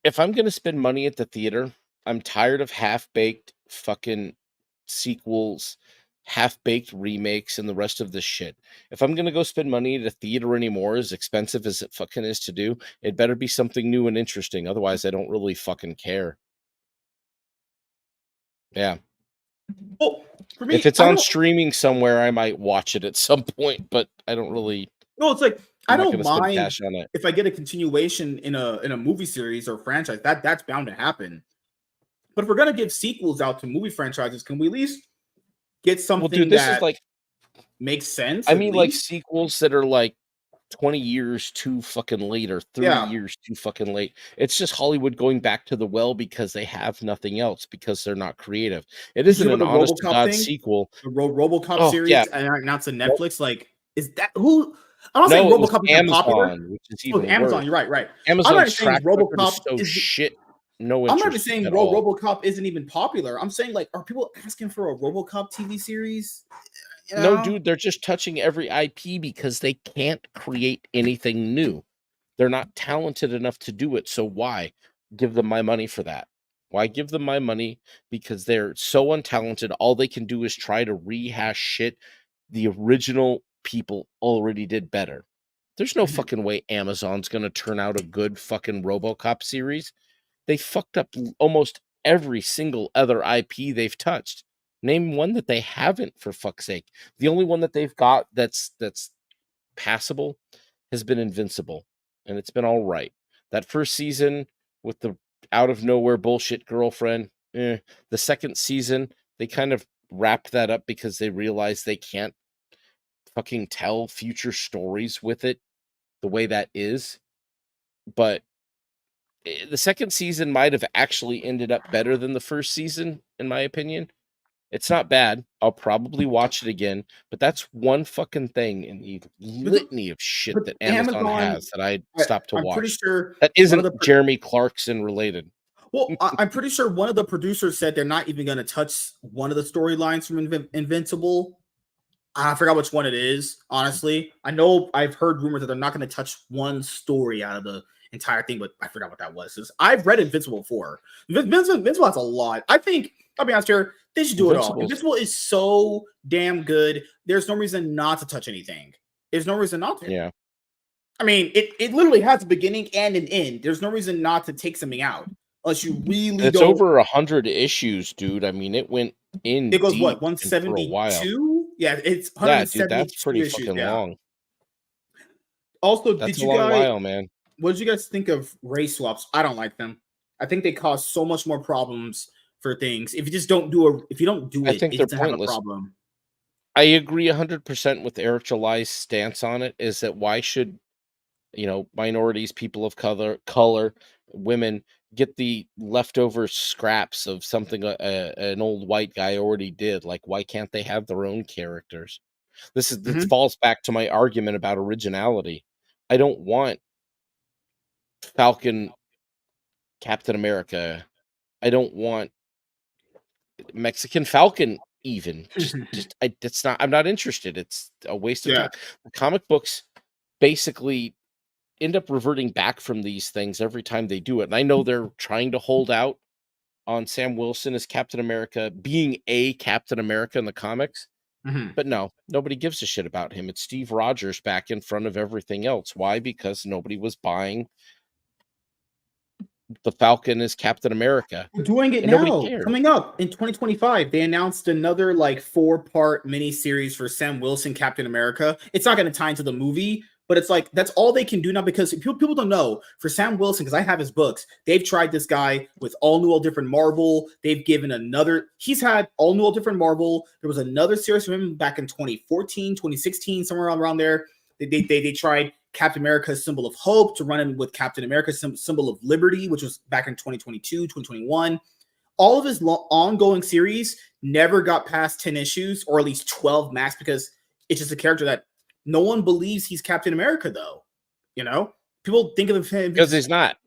If I'm gonna spend money at the theater, I'm tired of half-baked fucking sequels, half-baked remakes, and the rest of this shit. If I'm gonna go spend money at a theater anymore, as expensive as it fucking is to do, it better be something new and interesting. Otherwise, I don't really fucking care. Yeah. Well, for If me, it's I on don't. streaming somewhere, I might watch it at some point, but I don't really No, it's like I'm I not don't gonna spend mind cash on it. if I get a continuation in a movie series or franchise. That's bound to happen. But if we're gonna give sequels out to movie franchises, can we at least get Well, dude, something this is that like makes sense I at mean, like, least? sequels that are, like, 20 years too fucking late or 30 Yeah. years too fucking late. It's just Hollywood going back to the well because they have nothing else, because they're not creative. It Did you isn't hear about an the honest to RoboCop God thing? sequel. The RoboCop Oh, yeah. series and announced on Nope. Netflix. Like, is that who? I'm not saying No, it was RoboCop isn't popular. Amazon, which is Oh, it's even Amazon. worse. You're right. Right. I'm not even Amazon's saying track record is RoboCop so is. shit, no I'm not even interest saying at all. RoboCop isn't even popular. I'm saying like, are people asking for a RoboCop TV series? You No, know? dude, they're just touching every IP because they can't create anything new. They're not talented enough to do it. So why give them my money for that? Why give them my money? Because they're so untalented. All they can do is try to rehash shit the original people already did better. There's no Mhm. fucking way Amazon's going to turn out a good fucking RoboCop series. They fucked up almost every single other IP they've touched. Name one that they haven't, for fuck's sake. The only one that they've got that's passable has been Invincible, and it's been all right. That first season with the out of nowhere bullshit girlfriend, the second season they kind of wrapped that up because they realized they can't fucking tell future stories with it the way that is. But the second season might have actually ended up better than the first season, in my opinion. It's not bad. I'll probably watch it again, but that's one fucking thing in the But, the, litany of shit but that Amazon Amazon, has that I stopped to I'm pretty watch. sure That one of isn't the Jeremy Clarkson related. I'm pretty sure one of the producers said they're not even going to touch one of the storylines from Invincible. I forgot which one it is. Honestly, I know I've heard rumors that they're not going to touch one story out of the entire thing, but I forgot what that was. I've read Invincible before. Invincible has a lot. I think I'll be honest here. They should do it all. Invincible's Invincible is so damn good. There's no reason not to touch anything. There's no reason not to. yeah. I mean, it literally has a beginning and an end. There's no reason not to take something out unless you really It's don't. over 100 issues, dude. I mean, it went in It goes what deep and for a while. 172? Yeah, it's Yeah, dude, that's 172 pretty issues. fucking Yeah. long. Also, That's did a you long guys? while, man. What did you guys think of race swaps? I don't like them. I think they cause so much more problems for things. If you don't do I it, think it they're doesn't have a pointless. problem. I agree 100% with Eric July's stance on it, is that why should minorities, people of color, women get the leftover scraps of something an old white guy already did. Like, why can't they have their own characters? This Mhm. falls back to my argument about originality. I don't want Falcon Captain America. I don't want Mexican Falcon even. That's not. I'm not interested. It's a waste of Yeah. time. The comic books basically end up reverting back from these things every time they do it. And I know they're trying to hold out on Sam Wilson as Captain America being a Captain America in the comics. Mhm. But no, nobody gives a shit about him. It's Steve Rogers back in front of everything else. Why? Because nobody was buying the Falcon as Captain America, We're doing it and nobody now. cared. Coming up in 2025, they announced another like 4-part miniseries for Sam Wilson, Captain America. It's not going to tie into the movie, but it's like that's all they can do now because people don't know for Sam Wilson because I have his books. They've tried this guy with all different Marvel. They've given another. He's had all different Marvel. There was another series from him back in 2014, 2016, somewhere around there. They tried Captain America's symbol of hope to run in with Captain America's symbol of liberty, which was back in 2022, 2021. All of his ongoing series never got past 10 issues or at least 12 max because it's just a character that no one believes he's Captain America, though. You know, people think of him Because as, he's not.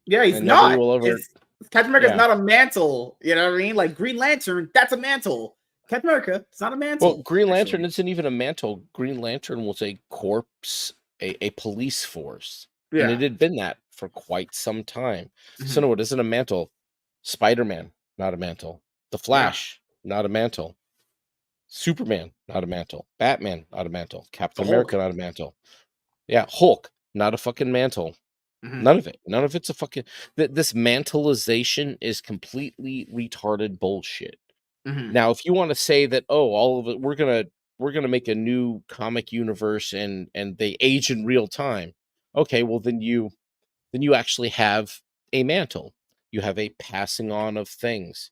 yeah, he's And nobody not. will ever. It's, Captain America is Yeah. not a mantle. You know what I mean? Like Green Lantern, that's a mantle. Captain America, it's not a mantle. Well, Green Lantern actually. isn't even a mantle. Green Lantern was a corpse, a police force. And Yeah. it had been that for quite some time. So Mhm. no, it isn't a mantle. Spider-Man, not a mantle. The Yeah. Flash, not a mantle. Superman, not a mantle. Batman, not a mantle. The Captain America, Hulk. not a mantle. Yeah, Hulk, not a fucking mantle. Mhm. None of it. None of it's a fucking. This mantleization is completely retarded bullshit. Mhm. Now, if you want to say that, oh, all of it, we're gonna make a new comic universe and they age in real time. Okay, well then you actually have a mantle. You have a passing on of things.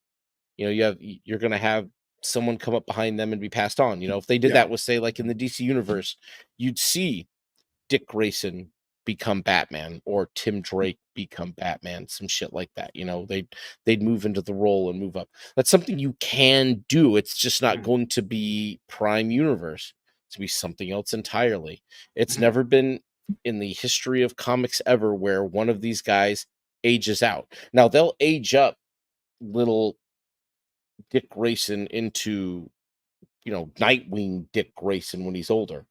You're gonna have someone come up behind them and be passed on. If they did Yeah. that with, say, like in the DC universe, you'd see Dick Grayson become Batman or Tim Drake become Batman, some shit like that. They'd move into the role and move up. That's something you can do. It's just not Mhm. going to be Prime Universe. It's to be something else entirely. It's Mhm. never been in the history of comics ever where one of these guys ages out. Now they'll age up little Dick Grayson into, Nightwing Dick Grayson when he's older.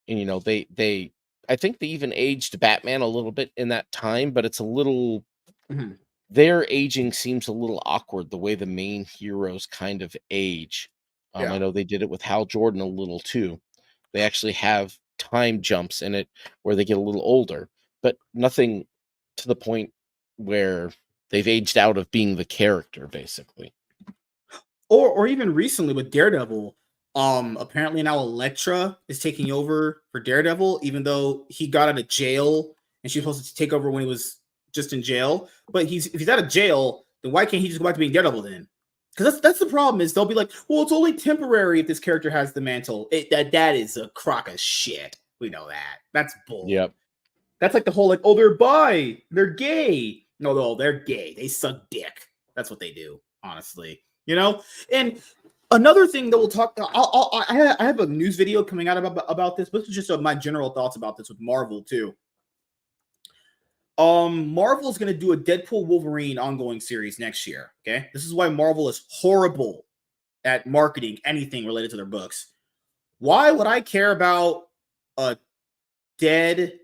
And they I think they even aged Batman a little bit in that time, but it's a little Mhm. their aging seems a little awkward the way the main heroes kind of age. I Yeah. know they did it with Hal Jordan a little too. They actually have time jumps in it where they get a little older, but nothing to the point where they've aged out of being the character, basically. Or even recently with Daredevil, apparently now Elektra is taking over for Daredevil, even though he got out of jail and she's supposed to take over when he was just in jail. But if he's out of jail, then why can't he just go back to being Daredevil then? Because that's the problem is they'll be like, well, it's only temporary if this character has the mantle. That is a crock of shit. We know that. That's bull. Yep. That's like the whole like, oh, they're bi, they're gay. No, they're gay. They suck dick. That's what they do, honestly. And another thing that we'll talk. I have a news video coming out about this, but this is just my general thoughts about this with Marvel too. Marvel is going to do a Deadpool Wolverine ongoing series next year. Okay, this is why Marvel is horrible at marketing anything related to their books. Why would I care about a dead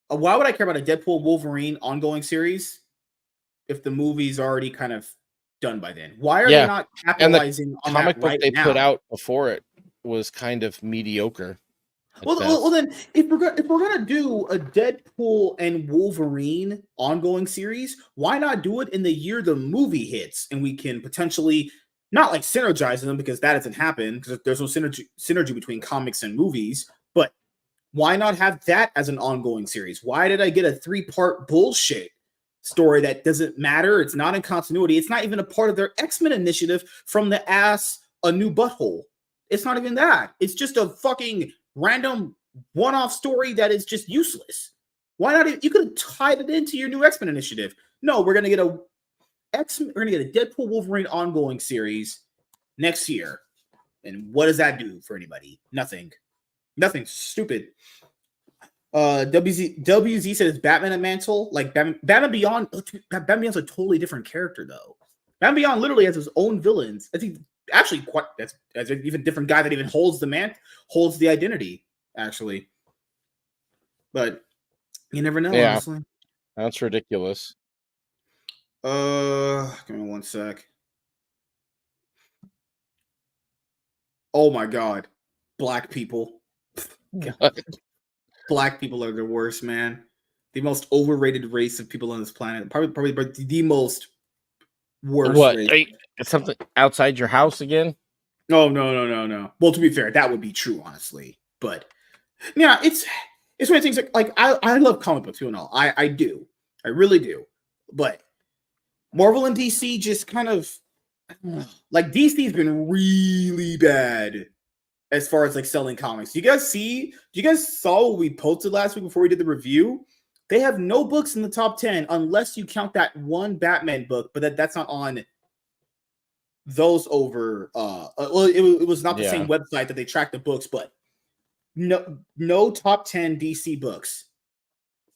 why would I care about a Deadpool Wolverine ongoing series if the movie's already kind of done by then? Why are they Yeah. not And the capitalizing on that comic book right they put now? out before it was kind of mediocre at Well, best. then if we're gonna do a Deadpool and Wolverine ongoing series, why not do it in the year the movie hits, and we can potentially not like synergize them because that doesn't happen because there's no synergy between comics and movies, but why not have that as an ongoing series? Why did I get a 3-part bullshit story that doesn't matter? It's not in continuity. It's not even a part of their X-Men initiative from the ass a new butthole. It's not even that. It's just a fucking random one-off story that is just useless. Why not? You could have tied it into your new X-Men initiative. No, we're gonna get a Deadpool Wolverine ongoing series next year. And what does that do for anybody? Nothing. Nothing. Stupid. WZ said it's Batman and Mantle. Like Batman Beyond. Batman Beyond's a totally different character though. Batman Beyond literally has his own villains. I think actually quite that's an even different guy that even holds the identity actually. But you never know, Yeah, honestly. that's ridiculous. Give me one sec. Oh my god, black people. God. Black people are the worst, man. The most overrated race of people on this planet. Probably the most worst What? race. Something outside your house again? Oh no. Well, to be fair, that would be true, honestly. But yeah, it's one of the things like I love comic books, you know. I do. I really do. But Marvel and DC just kind of like DC's been really bad as far as like selling comics. Do you guys saw what we posted last week before we did the review? They have no books in the top 10 unless you count that one Batman book, but that's not on those over well it was not the same website that they tracked the books, but no top 10 DC books.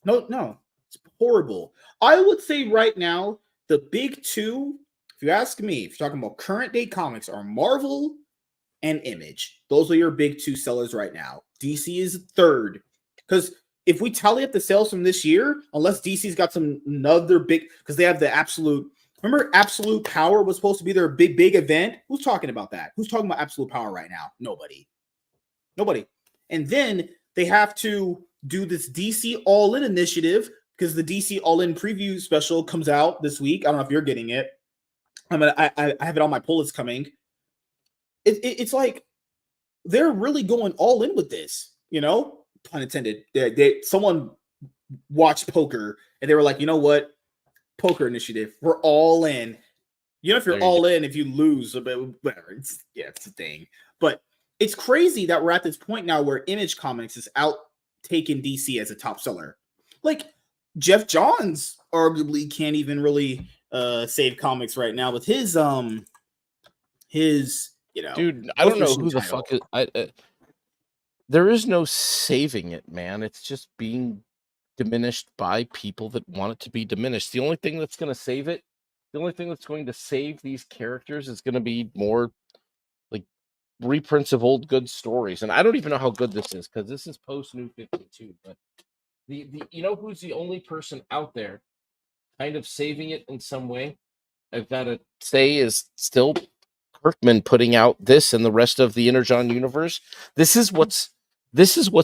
No, it's horrible. I would say right now the big two, if you ask me, if you're talking about current day comics, are Marvel and Image. Those are your big two sellers right now. DC is third because if we tally up the sales from this year, unless DC's got some another big, because they have the absolute. Remember, Absolute Power was supposed to be their big event. Who's talking about that? Who's talking about Absolute Power right now? Nobody. And then they have to do this DC All In initiative because the DC All In preview special comes out this week. I don't know if you're getting it. I have it on my pull list coming. It's like they're really going all in with this, you know, pun intended. Someone watched poker and they were like, you know what, poker initiative, we're all in. You know, if you're all in, if you lose, whatever, it's a thing. But it's crazy that we're at this point now where Image Comics is out taking DC as a top seller. Like Jeff Johns arguably can't even really save comics right now with his you know, dude, I don't know who the fuck is. There is no saving it, man. It's just being diminished by people that want it to be diminished. The only thing that's going to save it, the only thing that's going to save these characters is going to be more like reprints of old good stories. And I don't even know how good this is because this is post New 52. But the you know who's the only person out there kind of saving it in some way? I've got to say is still Kirkman putting out this and the rest of the Energon universe. This is what's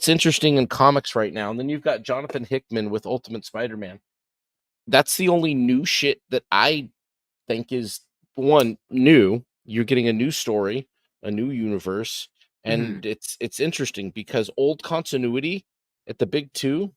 interesting in comics right now. And then you've got Jonathan Hickman with Ultimate Spider-Man. That's the only new shit that I think is one new. You're getting a new story, a new universe, and it's interesting because old continuity at the big two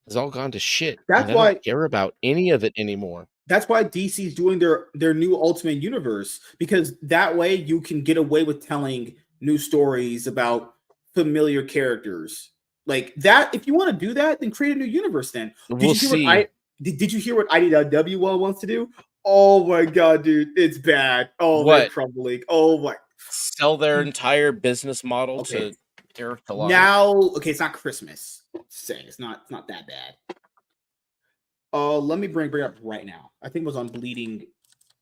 has all gone to shit. That's and I why don't care about any of it anymore. That's why DC's doing their new Ultimate Universe, because that way you can get away with telling new stories about familiar characters. Like that, if you want to do that, then create a new universe then. We'll see. Did you hear what IDW wants to do? Oh my god, dude, it's bad. Oh, they're crumbling. Oh my, sell their entire business model to Derek Goliath. Now, okay, it's not Christmas. It's not that bad. Let me bring it up right now. I think it was on Bleeding.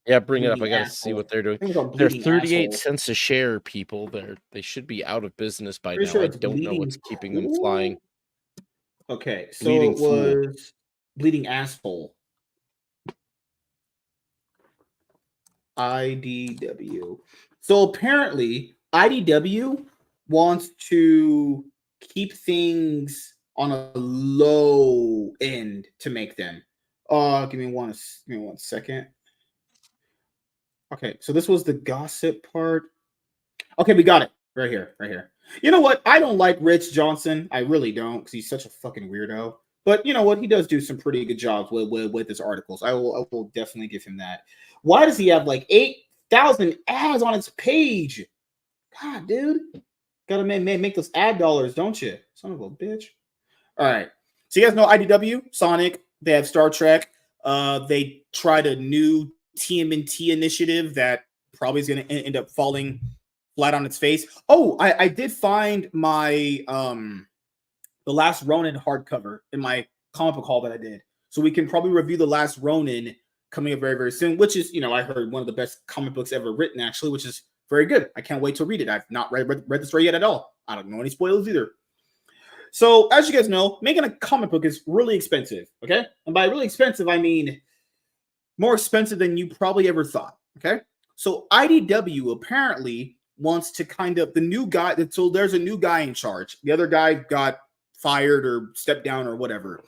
Yeah, bring it up. I gotta see what they're doing. They're 38 cents a share, people. They should be out of business by now. I don't know what's keeping them flying. Okay, so it was Bleeding Asshole. IDW. So apparently, IDW wants to keep things on a low end to make them. Give me one second. Okay, so this was the gossip part. Okay, we got it right here. You know what? I don't like Rich Johnson. I really don't, because he's such a fucking weirdo. But you know what? He does do some pretty good jobs with his articles. I will definitely give him that. Why does he have like 8,000 ads on his page? God, dude, gotta make those ad dollars, don't you? Son of a bitch. All right. So you guys know IDW, Sonic. They have Star Trek. They tried a new TMNT initiative that probably is going to end up falling flat on its face. Oh, I did find my the Last Ronin hardcover in my comic book haul that I did. So we can probably review the Last Ronin coming up very, very soon, which is, I heard one of the best comic books ever written, actually, which is very good. I can't wait to read it. I've not read the story yet at all. I don't know any spoilers either. So, as you guys know, making a comic book is really expensive, okay? And by really expensive, I mean more expensive than you probably ever thought, okay? So, IDW apparently wants to the new guy, so there's a new guy in charge. The other guy got fired or stepped down or whatever.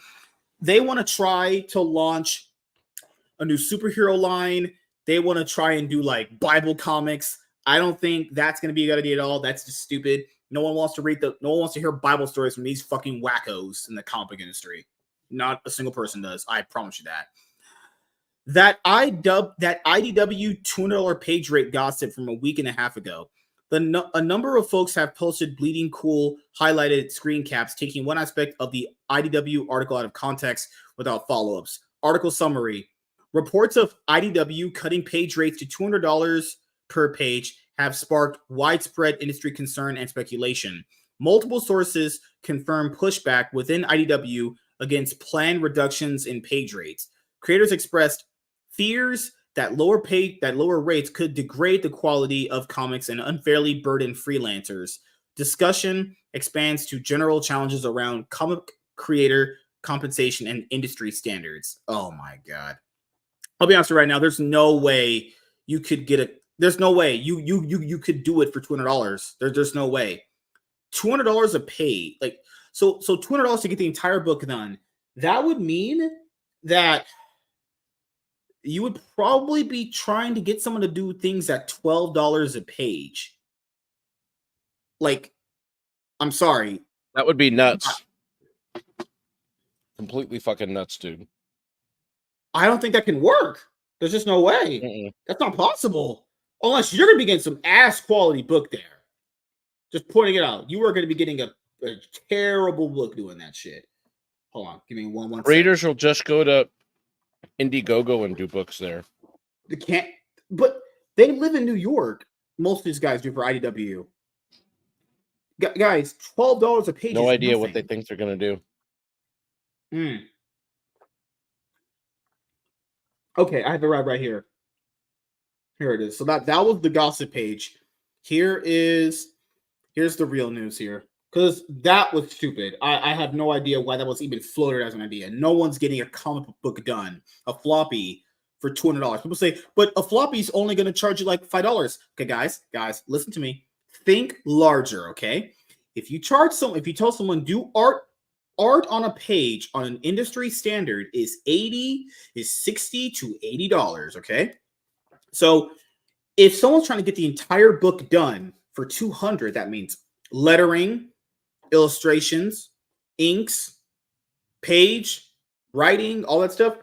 They want to try to launch a new superhero line. They want to try and do like Bible comics. I don't think that's going to be a good idea at all. That's just stupid. No one wants to hear Bible stories from these fucking wackos in the comic book industry. Not a single person does. I promise you that. That IDW $200 page rate gossip from a week and a half ago. A number of folks have posted bleeding cool highlighted screen caps, taking one aspect of the IDW article out of context without follow-ups. Article summary. Reports of IDW cutting page rates to $200 per page have sparked widespread industry concern and speculation. Multiple sources confirm pushback within IDW against planned reductions in page rates. Creators expressed fears that lower rates could degrade the quality of comics and unfairly burden freelancers. Discussion expands to general challenges around comic creator compensation and industry standards. Oh my God. I'll be honest with you right now, there's no way you could get it. There's no way you could do it for $200. There's no way. $200 a page. So $200 to get the entire book done. That would mean that you would probably be trying to get someone to do things at $12 a page. I'm sorry. That would be nuts. Completely fucking nuts, dude. I don't think that can work. There's just no way. Mm-mm. That's not possible. Unless you're going to be getting some ass quality book there. Just pointing it out. You are going to be getting a terrible book doing that shit. Hold on. Give me one Readers will just go to Indiegogo and do books there. They can't. But they live in New York. Most of these guys do for IDW. Guys, $12 a page. No idea what they think they're going to do. Okay, I have it right here. Here it is. So that was the gossip page. Here's the real news here. Because that was stupid. I have no idea why that was even floated as an idea. No one's getting a comic book done, a floppy, for $200. People say, but a floppy's only going to charge you like $5. Okay, guys, listen to me. Think larger, okay? If you tell someone do art on a page on an industry standard is $60 to $80, okay? So if someone's trying to get the entire book done for $200, that means lettering, illustrations, inks, page, writing, all that stuff.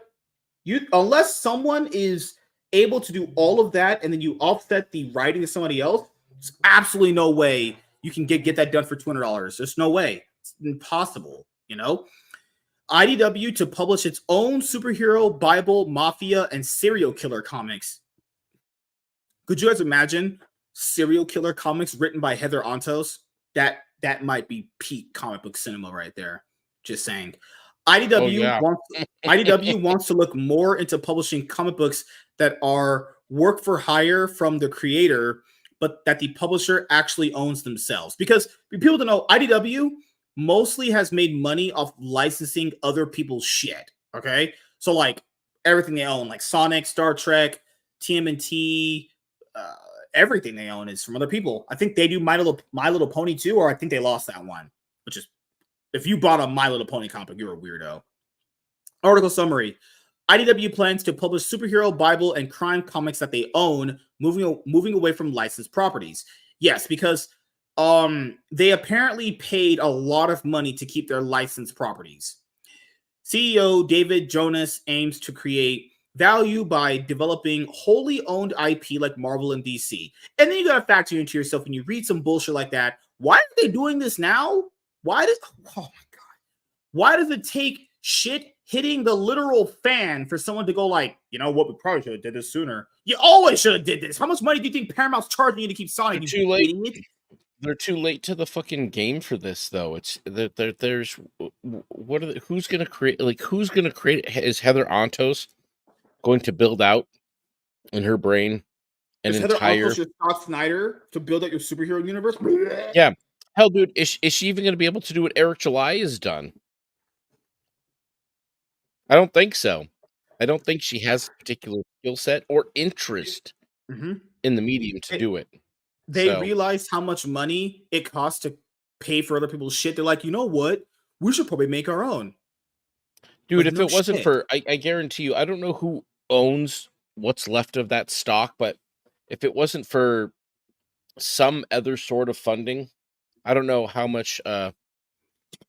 Unless someone is able to do all of that and then you offset the writing to somebody else, there's absolutely no way you can get that done for $200. There's no way. It's impossible, IDW to publish its own superhero, Bible, mafia, and serial killer comics. Could you guys imagine serial killer comics written by Heather Antos? That might be peak comic book cinema right there. Just saying. IDW wants to look more into publishing comic books that are work for hire from the creator, but that the publisher actually owns themselves. Because for people to know, IDW mostly has made money off licensing other people's shit. Okay, so like everything they own, like Sonic, Star Trek, TMNT, everything they own is from other people. I think they do My Little Pony too, or I think they lost that one. Which is, if you bought a My Little Pony comic, you're a weirdo. Article summary: IDW plans to publish superhero, Bible, and crime comics that they own, moving away from licensed properties. Yes, because they apparently paid a lot of money to keep their licensed properties. CEO David Jonas aims to create value by developing wholly owned IP like Marvel and DC. And then you got to factor into yourself when you read some bullshit like that. Why are they doing this now? Oh my God. Why does it take shit hitting the literal fan for someone to go like, you know what, we probably should have did this sooner. You always should have did this. How much money do you think Paramount's charging you to keep Sonic? Too late. Idiot? They're too late to the fucking game for this, though. It's there's what are who's gonna create? Like, who's gonna create? Is Heather Antos going to build out in her brain an Is Heather entire? Uncle's your Scott Snyder to build out your superhero universe? Yeah, hell, dude, is she even gonna be able to do what Eric July has done? I don't think so. I don't think she has a particular skill set or interest Mhm. in the medium to They, do it. they So, realized how much money it costs to pay for other people's shit. They're like, you know what? We should probably make our own. dude, Like, if no it wasn't shit. for, I guarantee you, I don't know who owns what's left of that stock, but if it wasn't for some other sort of funding, I don't know how much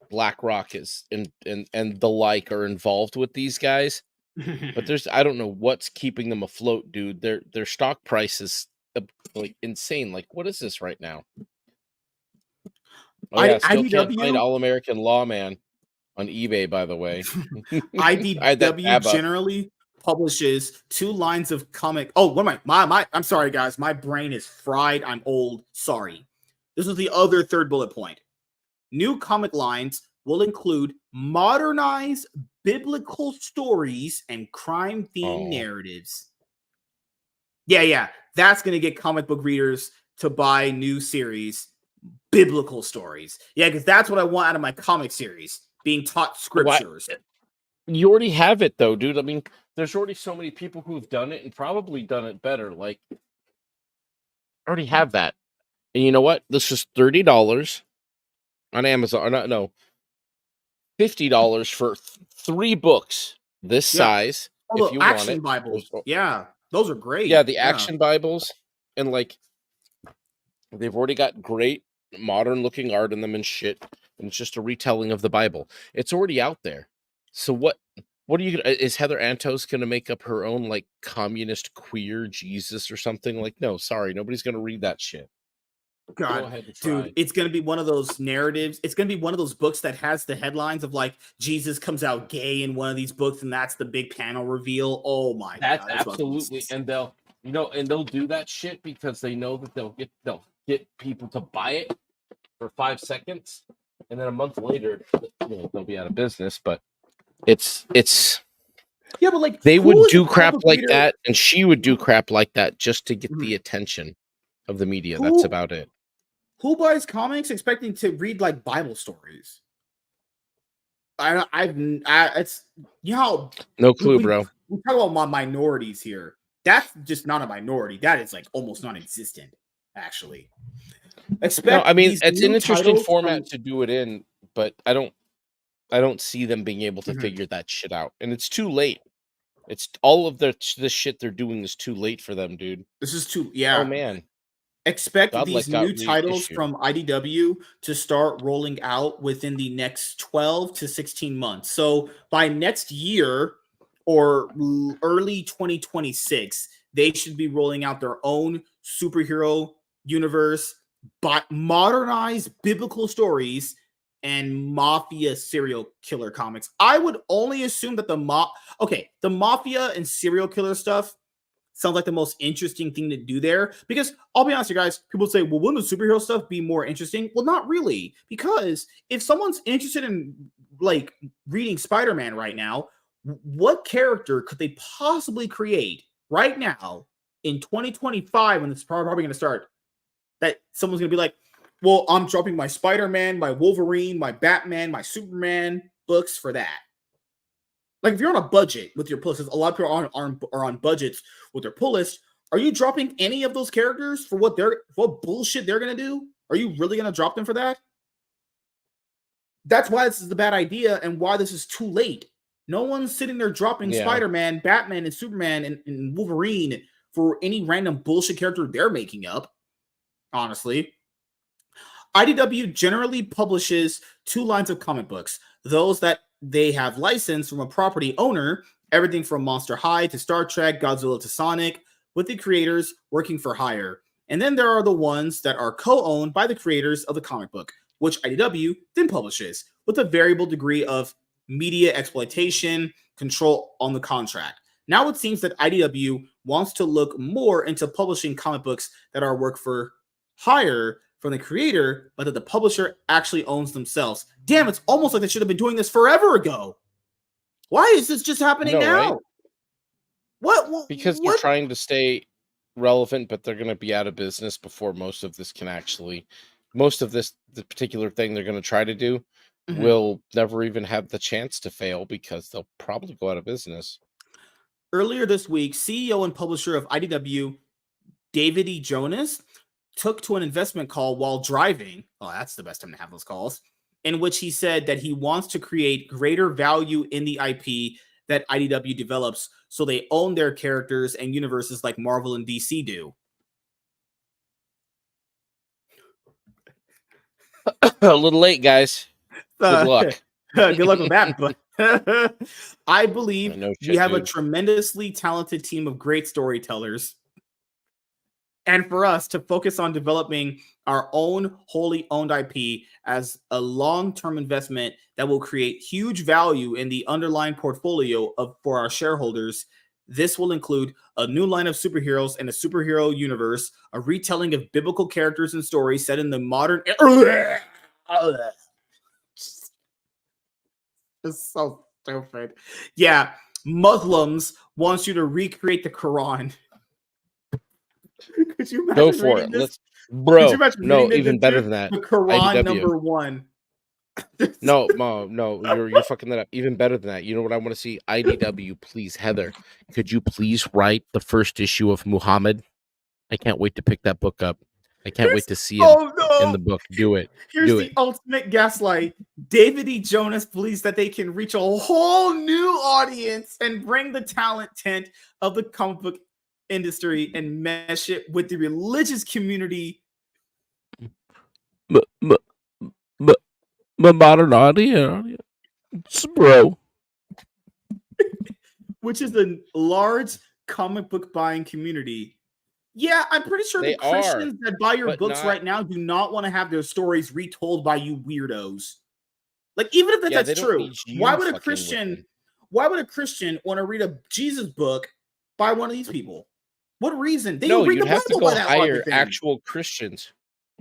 BlackRock is and the like are involved with these guys. But there's I don't know what's keeping them afloat, dude. Their stock price is like insane. Like, what is this right now? Oh yeah, still can't find IDW All American Lawman on eBay, by the way. I had that IDW tab up. generally publishes 2 lines of comic. Oh, what am my I'm sorry, guys. My brain is fried. I'm old. Sorry. This is the other third bullet point. New comic lines will include modernized biblical stories and crime themed Oh, narratives. Yeah. That's going to get comic book readers to buy new series, biblical stories. Yeah, because that's what I want out of my comic series, being taught why? scriptures. You already have it though, dude. I mean, there's already so many people who've done it and probably done it better. Like, already have that. And you know what? This is $30 on Amazon. Or not, no, $50 for 3 books this Yeah. size Oh, if the you want action it. Bibles. Yeah. Those are Yeah, great. the Yeah. action Bibles, and like they've already got great modern looking art in them and shit. And it's just a retelling of the Bible. It's already out there. So what are you gonna is Heather Antos gonna make up her own like communist queer Jesus or something? Like, no, sorry, nobody's gonna read that shit. Go God, ahead and dude, try. it's gonna be one of those narratives. It's gonna be one of those books that has the headlines of like Jesus comes out gay in one of these books, and that's the big panel reveal. Oh my That's god, that's about to be absolutely, and they'll and they'll do that shit because they know that they'll get people to buy it for 5 seconds, and then a month later, they'll be out of business. But it's yeah, but like, they who would is a do comic crap book like reader? that, and she would do crap like that just to get Mhm. the attention of the media. That's Who about it. who buys comics expecting to read like Bible stories? It's you know No we, clue, we bro. we talk about my minorities here. That's just not a minority. That is like almost non-existent, actually. No, Expect I mean these it's an new interesting titles format from. to do it in, but I don't see them being able to Mhm. figure that shit out, and it's too late. It's all of the shit they're doing is too late for them, dude. This is too, Oh yeah. man, Expect these Godlike got new titles reissued. from IDW to start rolling out within the next 12 to 16 months. So by next year or early 2026, they should be rolling out their own superhero universe, but modernized biblical stories and mafia serial killer comics. I would only assume that the mafia and serial killer stuff sounds like the most interesting thing to do there. Because I'll be honest, you guys, people say, well, wouldn't the superhero stuff be more interesting? Well, not really. Because if someone's interested in like reading Spider-Man right now, what character could they possibly create right now in 2025 when it's probably going to start? That someone's going to be like, well, I'm dropping my Spider-Man, my Wolverine, my Batman, my Superman books for that. Like if you're on a budget with your pull list, a lot of people are on budgets with their pull list. Are you dropping any of those characters for what bullshit they're gonna do? Are you really gonna drop them for that? That's why this is a bad idea and why this is too late. No one's sitting there dropping Yeah, Spider-Man, Batman, and Superman and Wolverine for any random bullshit character they're making up. Honestly, IDW generally publishes 2 lines of comic books. Those that they have licensed from a property owner, everything from Monster High to Star Trek, Godzilla to Sonic, with the creators working for hire. And then there are the ones that are co-owned by the creators of the comic book, which IDW then publishes, with a variable degree of media exploitation control on the contract. Now it seems that IDW wants to look more into publishing comic books that are work for hire from the creator, but that the publisher actually owns themselves. Damn, it's almost like they should have been doing this forever ago. Why is this just I happening know, right? now? What? Because they're What? trying to stay relevant, but they're going to be out of business before most of this, the particular thing they're going to try to do Mhm. will never even have the chance to fail because they'll probably go out of business. Earlier this week, CEO and publisher of IDW, David E. Jonas, took to an investment call while driving. Oh, that's the best time to have those calls. In which he said that he wants to create greater value in the IP that IDW develops so they own their characters and universes like Marvel and DC do. A little late, guys. Good luck. Good luck with that. But I believe No we shit, have a dude. tremendously talented team of great storytellers. And for us to focus on developing our own wholly owned IP as a long-term investment that will create huge value in the underlying portfolio for our shareholders. This will include a new line of superheroes and a superhero universe, a retelling of biblical characters and stories set in the modern. It's so stupid. Yeah, Muslims wants you to recreate the Quran. Could you Go imagine for reading it. this? Let's, Could you bro. imagine No, reading this even better into than that. the Quran IDW. #1? No, no, you're fucking that up. Even better than that. You know what I want to see? IDW, please, Heather. Could you please write the first issue of Muhammad? I can't wait to pick that book up. I can't wait to see him Oh in no! the book. Do it. Here's Do the it. ultimate gaslight. David E. Jonas believes that they can reach a whole new audience and bring the talent tent of the comic book industry and mesh it with the religious community. Modern audience, bro. Which is a large comic book buying community. Yeah, I'm pretty sure the They are, Christians that buy your but books not. right now do not want to have their stories retold by you weirdos. Like, even if Yeah, that's they don't true, need you fucking with them. why would a Christian want to read a Jesus book by one of these people? What reason? They No, read you'd the have to Bible go by that logic hire then. actual Christians.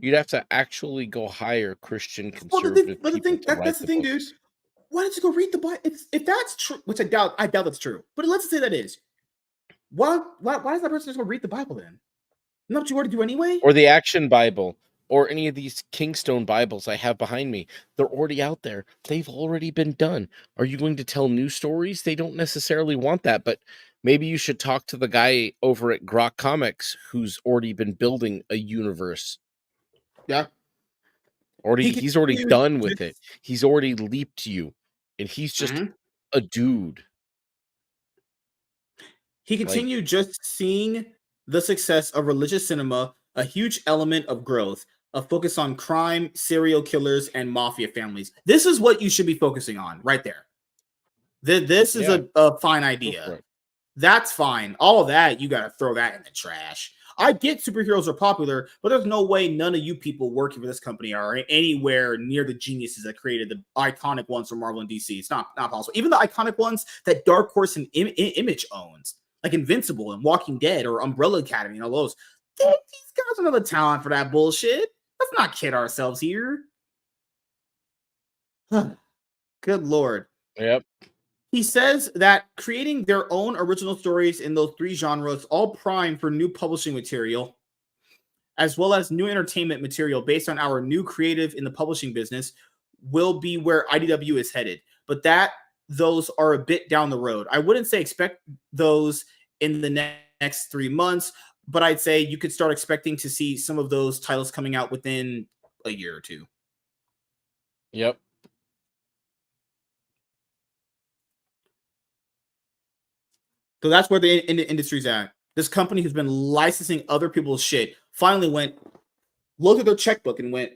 You'd have to actually go hire Christian Well, conservative the people thing to write that's the the thing, dude. books. Why don't you go read the Bible? If that's true, which I doubt that's true. But let's say that is. Why does that person just go read the Bible then? Not what you want to do anyway. Or the Action Bible, or any of these Kingstone Bibles I have behind me. They're already out there. They've already been done. Are you going to tell new stories? They don't necessarily want that, but maybe you should talk to the guy over at Grok Comics who's already been building a universe. Yeah. He's already done with it. He's already leaped you, and he's just a dude. He continued just seeing the success of religious cinema, a huge element of growth, a focus on crime, serial killers, and mafia families. This is what you should be focusing on right there. This is a fine idea. That's fine. All of that, you got to throw that in the trash. I get superheroes are popular, but there's no way none of you people working for this company are anywhere near the geniuses that created the iconic ones from Marvel and DC. It's not possible. Even the iconic ones that Dark Horse and Image owns, like Invincible and Walking Dead or Umbrella Academy and all those. These guys don't have the talent for that bullshit. Let's not kid ourselves here. Good Lord. Yep. He says that creating their own original stories in those three genres, all prime for new publishing material, as well as new entertainment material based on our new creative in the publishing business, will be where IDW is headed. But those are a bit down the road. I wouldn't say expect those in the next 3 months, but I'd say you could start expecting to see some of those titles coming out within a year or two. Yep. So that's where the industry's at. This company who's been licensing other people's shit finally looked at their checkbook and went,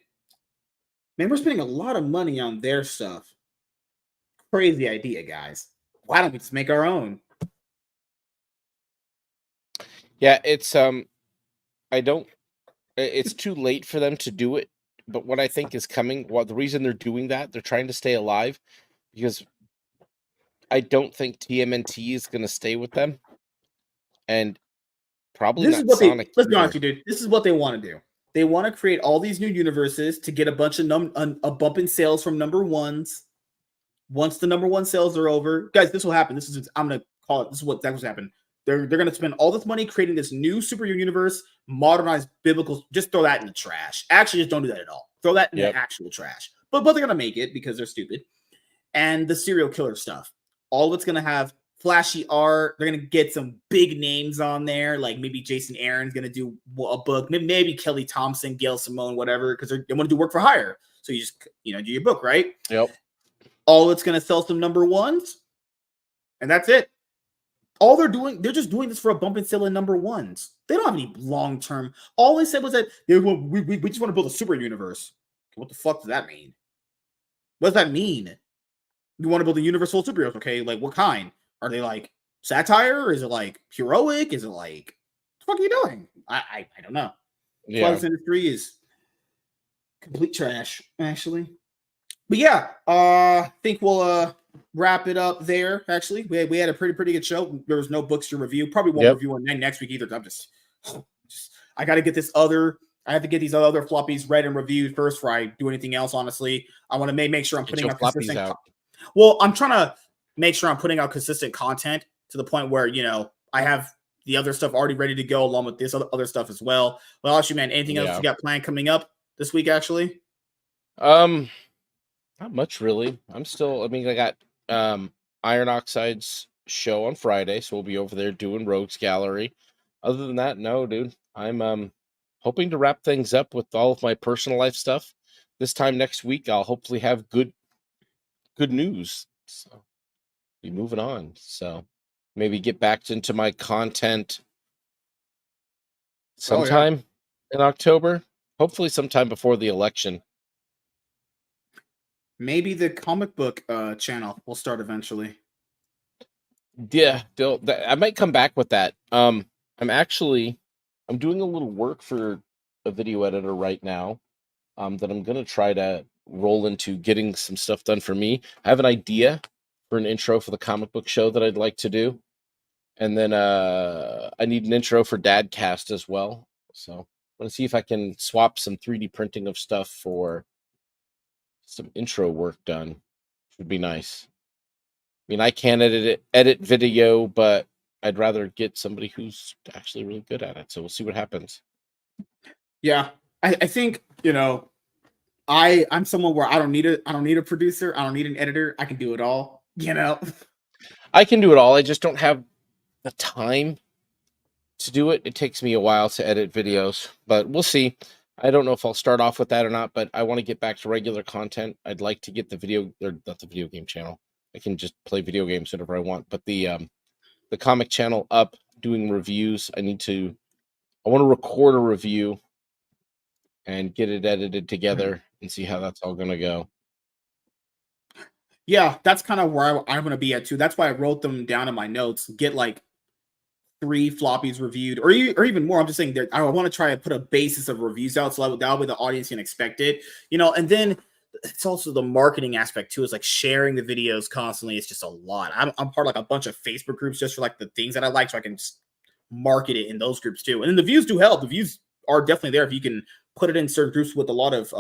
man, we're spending a lot of money on their stuff. Crazy idea, guys. Why don't we just make our own? Yeah, it's it's too late for them to do it. But what I think is coming, the reason they're doing that, they're trying to stay alive, because I don't think TMNT is going to stay with them, and probably This is not what Sonic. let's be honest with you, dude. This is what they want to do. They want to create all these new universes to get a bunch of a bump in sales from number ones. Once the number one sales are over, guys, this will happen. This is I'm gonna call it. This is what's happened. They're gonna spend all this money creating this new superhero universe, modernized biblical. Just throw that in the trash. Actually, just don't do that at all. Throw that in the actual trash. But they're gonna make it because they're stupid. And the serial killer stuff. All of it's gonna have flashy art. They're gonna get some big names on there, like maybe Jason Aaron's gonna do a book. Maybe Kelly Thompson, Gail Simone, whatever, because they want to do work for hire. So you just do your book, right? Yep. All it's going to sell some number ones, and that's it. All they're just doing this for a bump and sell in number ones. They don't have any long term. All they said was that we just want to build a super universe. What the fuck does that mean? What does that mean? You want to build a universe full of superheroes? Okay, like what kind? Are they like satire? Or is it like heroic? Is it like what the fuck are you doing? I don't know. Yeah, This industry is complete trash, actually. But yeah, I think we'll wrap it up there. Actually, we had a pretty good show. There was no books to review. Probably won't review on next week either. I'm just I got to get this other. I have to get these other floppies read and reviewed first before I do anything else. Honestly, I want to make sure I'm putting out consistent. Well, I'm trying to make sure I'm putting out consistent content to the point where I have the other stuff already ready to go along with this other stuff as well. Well, actually, man, anything else you got planned coming up this week? Actually, not much really. I got Iron Oxide's show on Friday, so we'll be over there doing Rogues Gallery. Other than that, no, dude. I'm hoping to wrap things up with all of my personal life stuff. This time next week, I'll hopefully have good news. So be moving on. So maybe get back into my content sometime in October. Hopefully sometime before the election. Maybe the comic book channel will start eventually. Yeah, I might come back with that. I'm doing a little work for a video editor right now that I'm going to try to roll into getting some stuff done for me. I have an idea for an intro for the comic book show that I'd like to do. And then I need an intro for Dadcast as well. So I'm going to see if I can swap some 3D printing of stuff for some intro work done. Would be nice. I mean, I can edit video, but I'd rather get somebody who's actually really good at it. So we'll see what happens. Yeah, I think I'm someone where I don't need a producer. I don't need an editor. I can do it all. I can do it all. I just don't have the time to do it. It takes me a while to edit videos, but we'll see. I don't know if I'll start off with that or not, but I want to get back to regular content. I'd like to get not the video game channel. I can just play video games whenever I want, but the comic channel up doing reviews. I want to record a review and get it edited together and see how that's all going to go. Yeah, that's kind of where I'm going to be at too. That's why I wrote them down in my notes. Get like 3 floppies reviewed or even more. I'm just saying that I want to try to put a basis of reviews out so that way the audience can expect it, and then it's also the marketing aspect too. It's like sharing the videos constantly. It's just a lot. I'm part of like a bunch of Facebook groups just for like the things that I like, so I can just market it in those groups too. And then the views do help. The views are definitely there if you can put it in certain groups with a lot of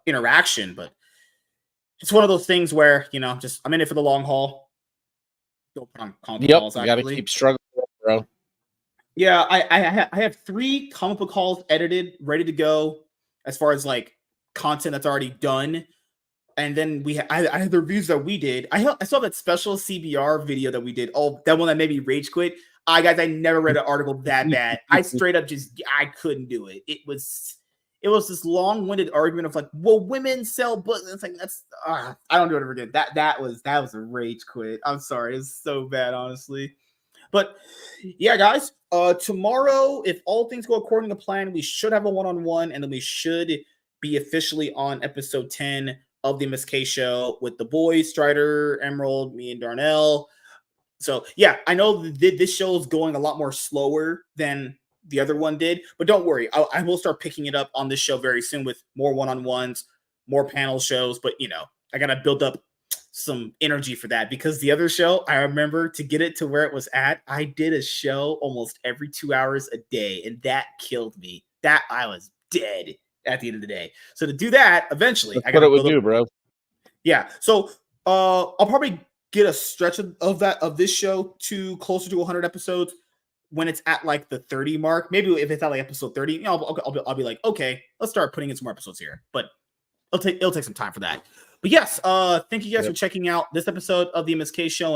interaction. But it's one of those things where just I'm in it for the long haul. Don't put on comic book calls. You got to keep struggling, bro. Yeah, I have 3 comic book calls edited, ready to go. As far as like content that's already done, and then I had the reviews that we did. I saw that special CBR video that we did. Oh, that one that made me rage quit. Guys, I never read an article that bad. I straight up I couldn't do it. It was this long-winded argument of like, well, women sell books. It's like I don't do it ever again. That was a rage quit. I'm sorry, it's so bad, honestly. But yeah, guys, tomorrow, if all things go according to plan, we should have a one-on-one, and then we should be officially on episode 10 of the MSK show with the boys, Strider, Emerald, me, and Darnell. So yeah, I know this show is going a lot more slower than the other one did, but don't worry, I will start picking it up on this show very soon with more one-on-ones, more panel shows. But I gotta build up some energy for that, because the other show, I remember, to get it to where it was at, I did a show almost every 2 hours a day, and that killed me. that I was dead at the end of the day. So to do that, eventually, That's I what gotta it would build up. do, bro. Yeah. So I'll probably get a stretch of this show to closer to 100 episodes when it's at like the 30 mark. Maybe if it's at like episode 30, you know, I'll be like, okay, let's start putting in some more episodes here. But it'll take some time for that. But yes, thank you guys for checking out this episode of the MSK show.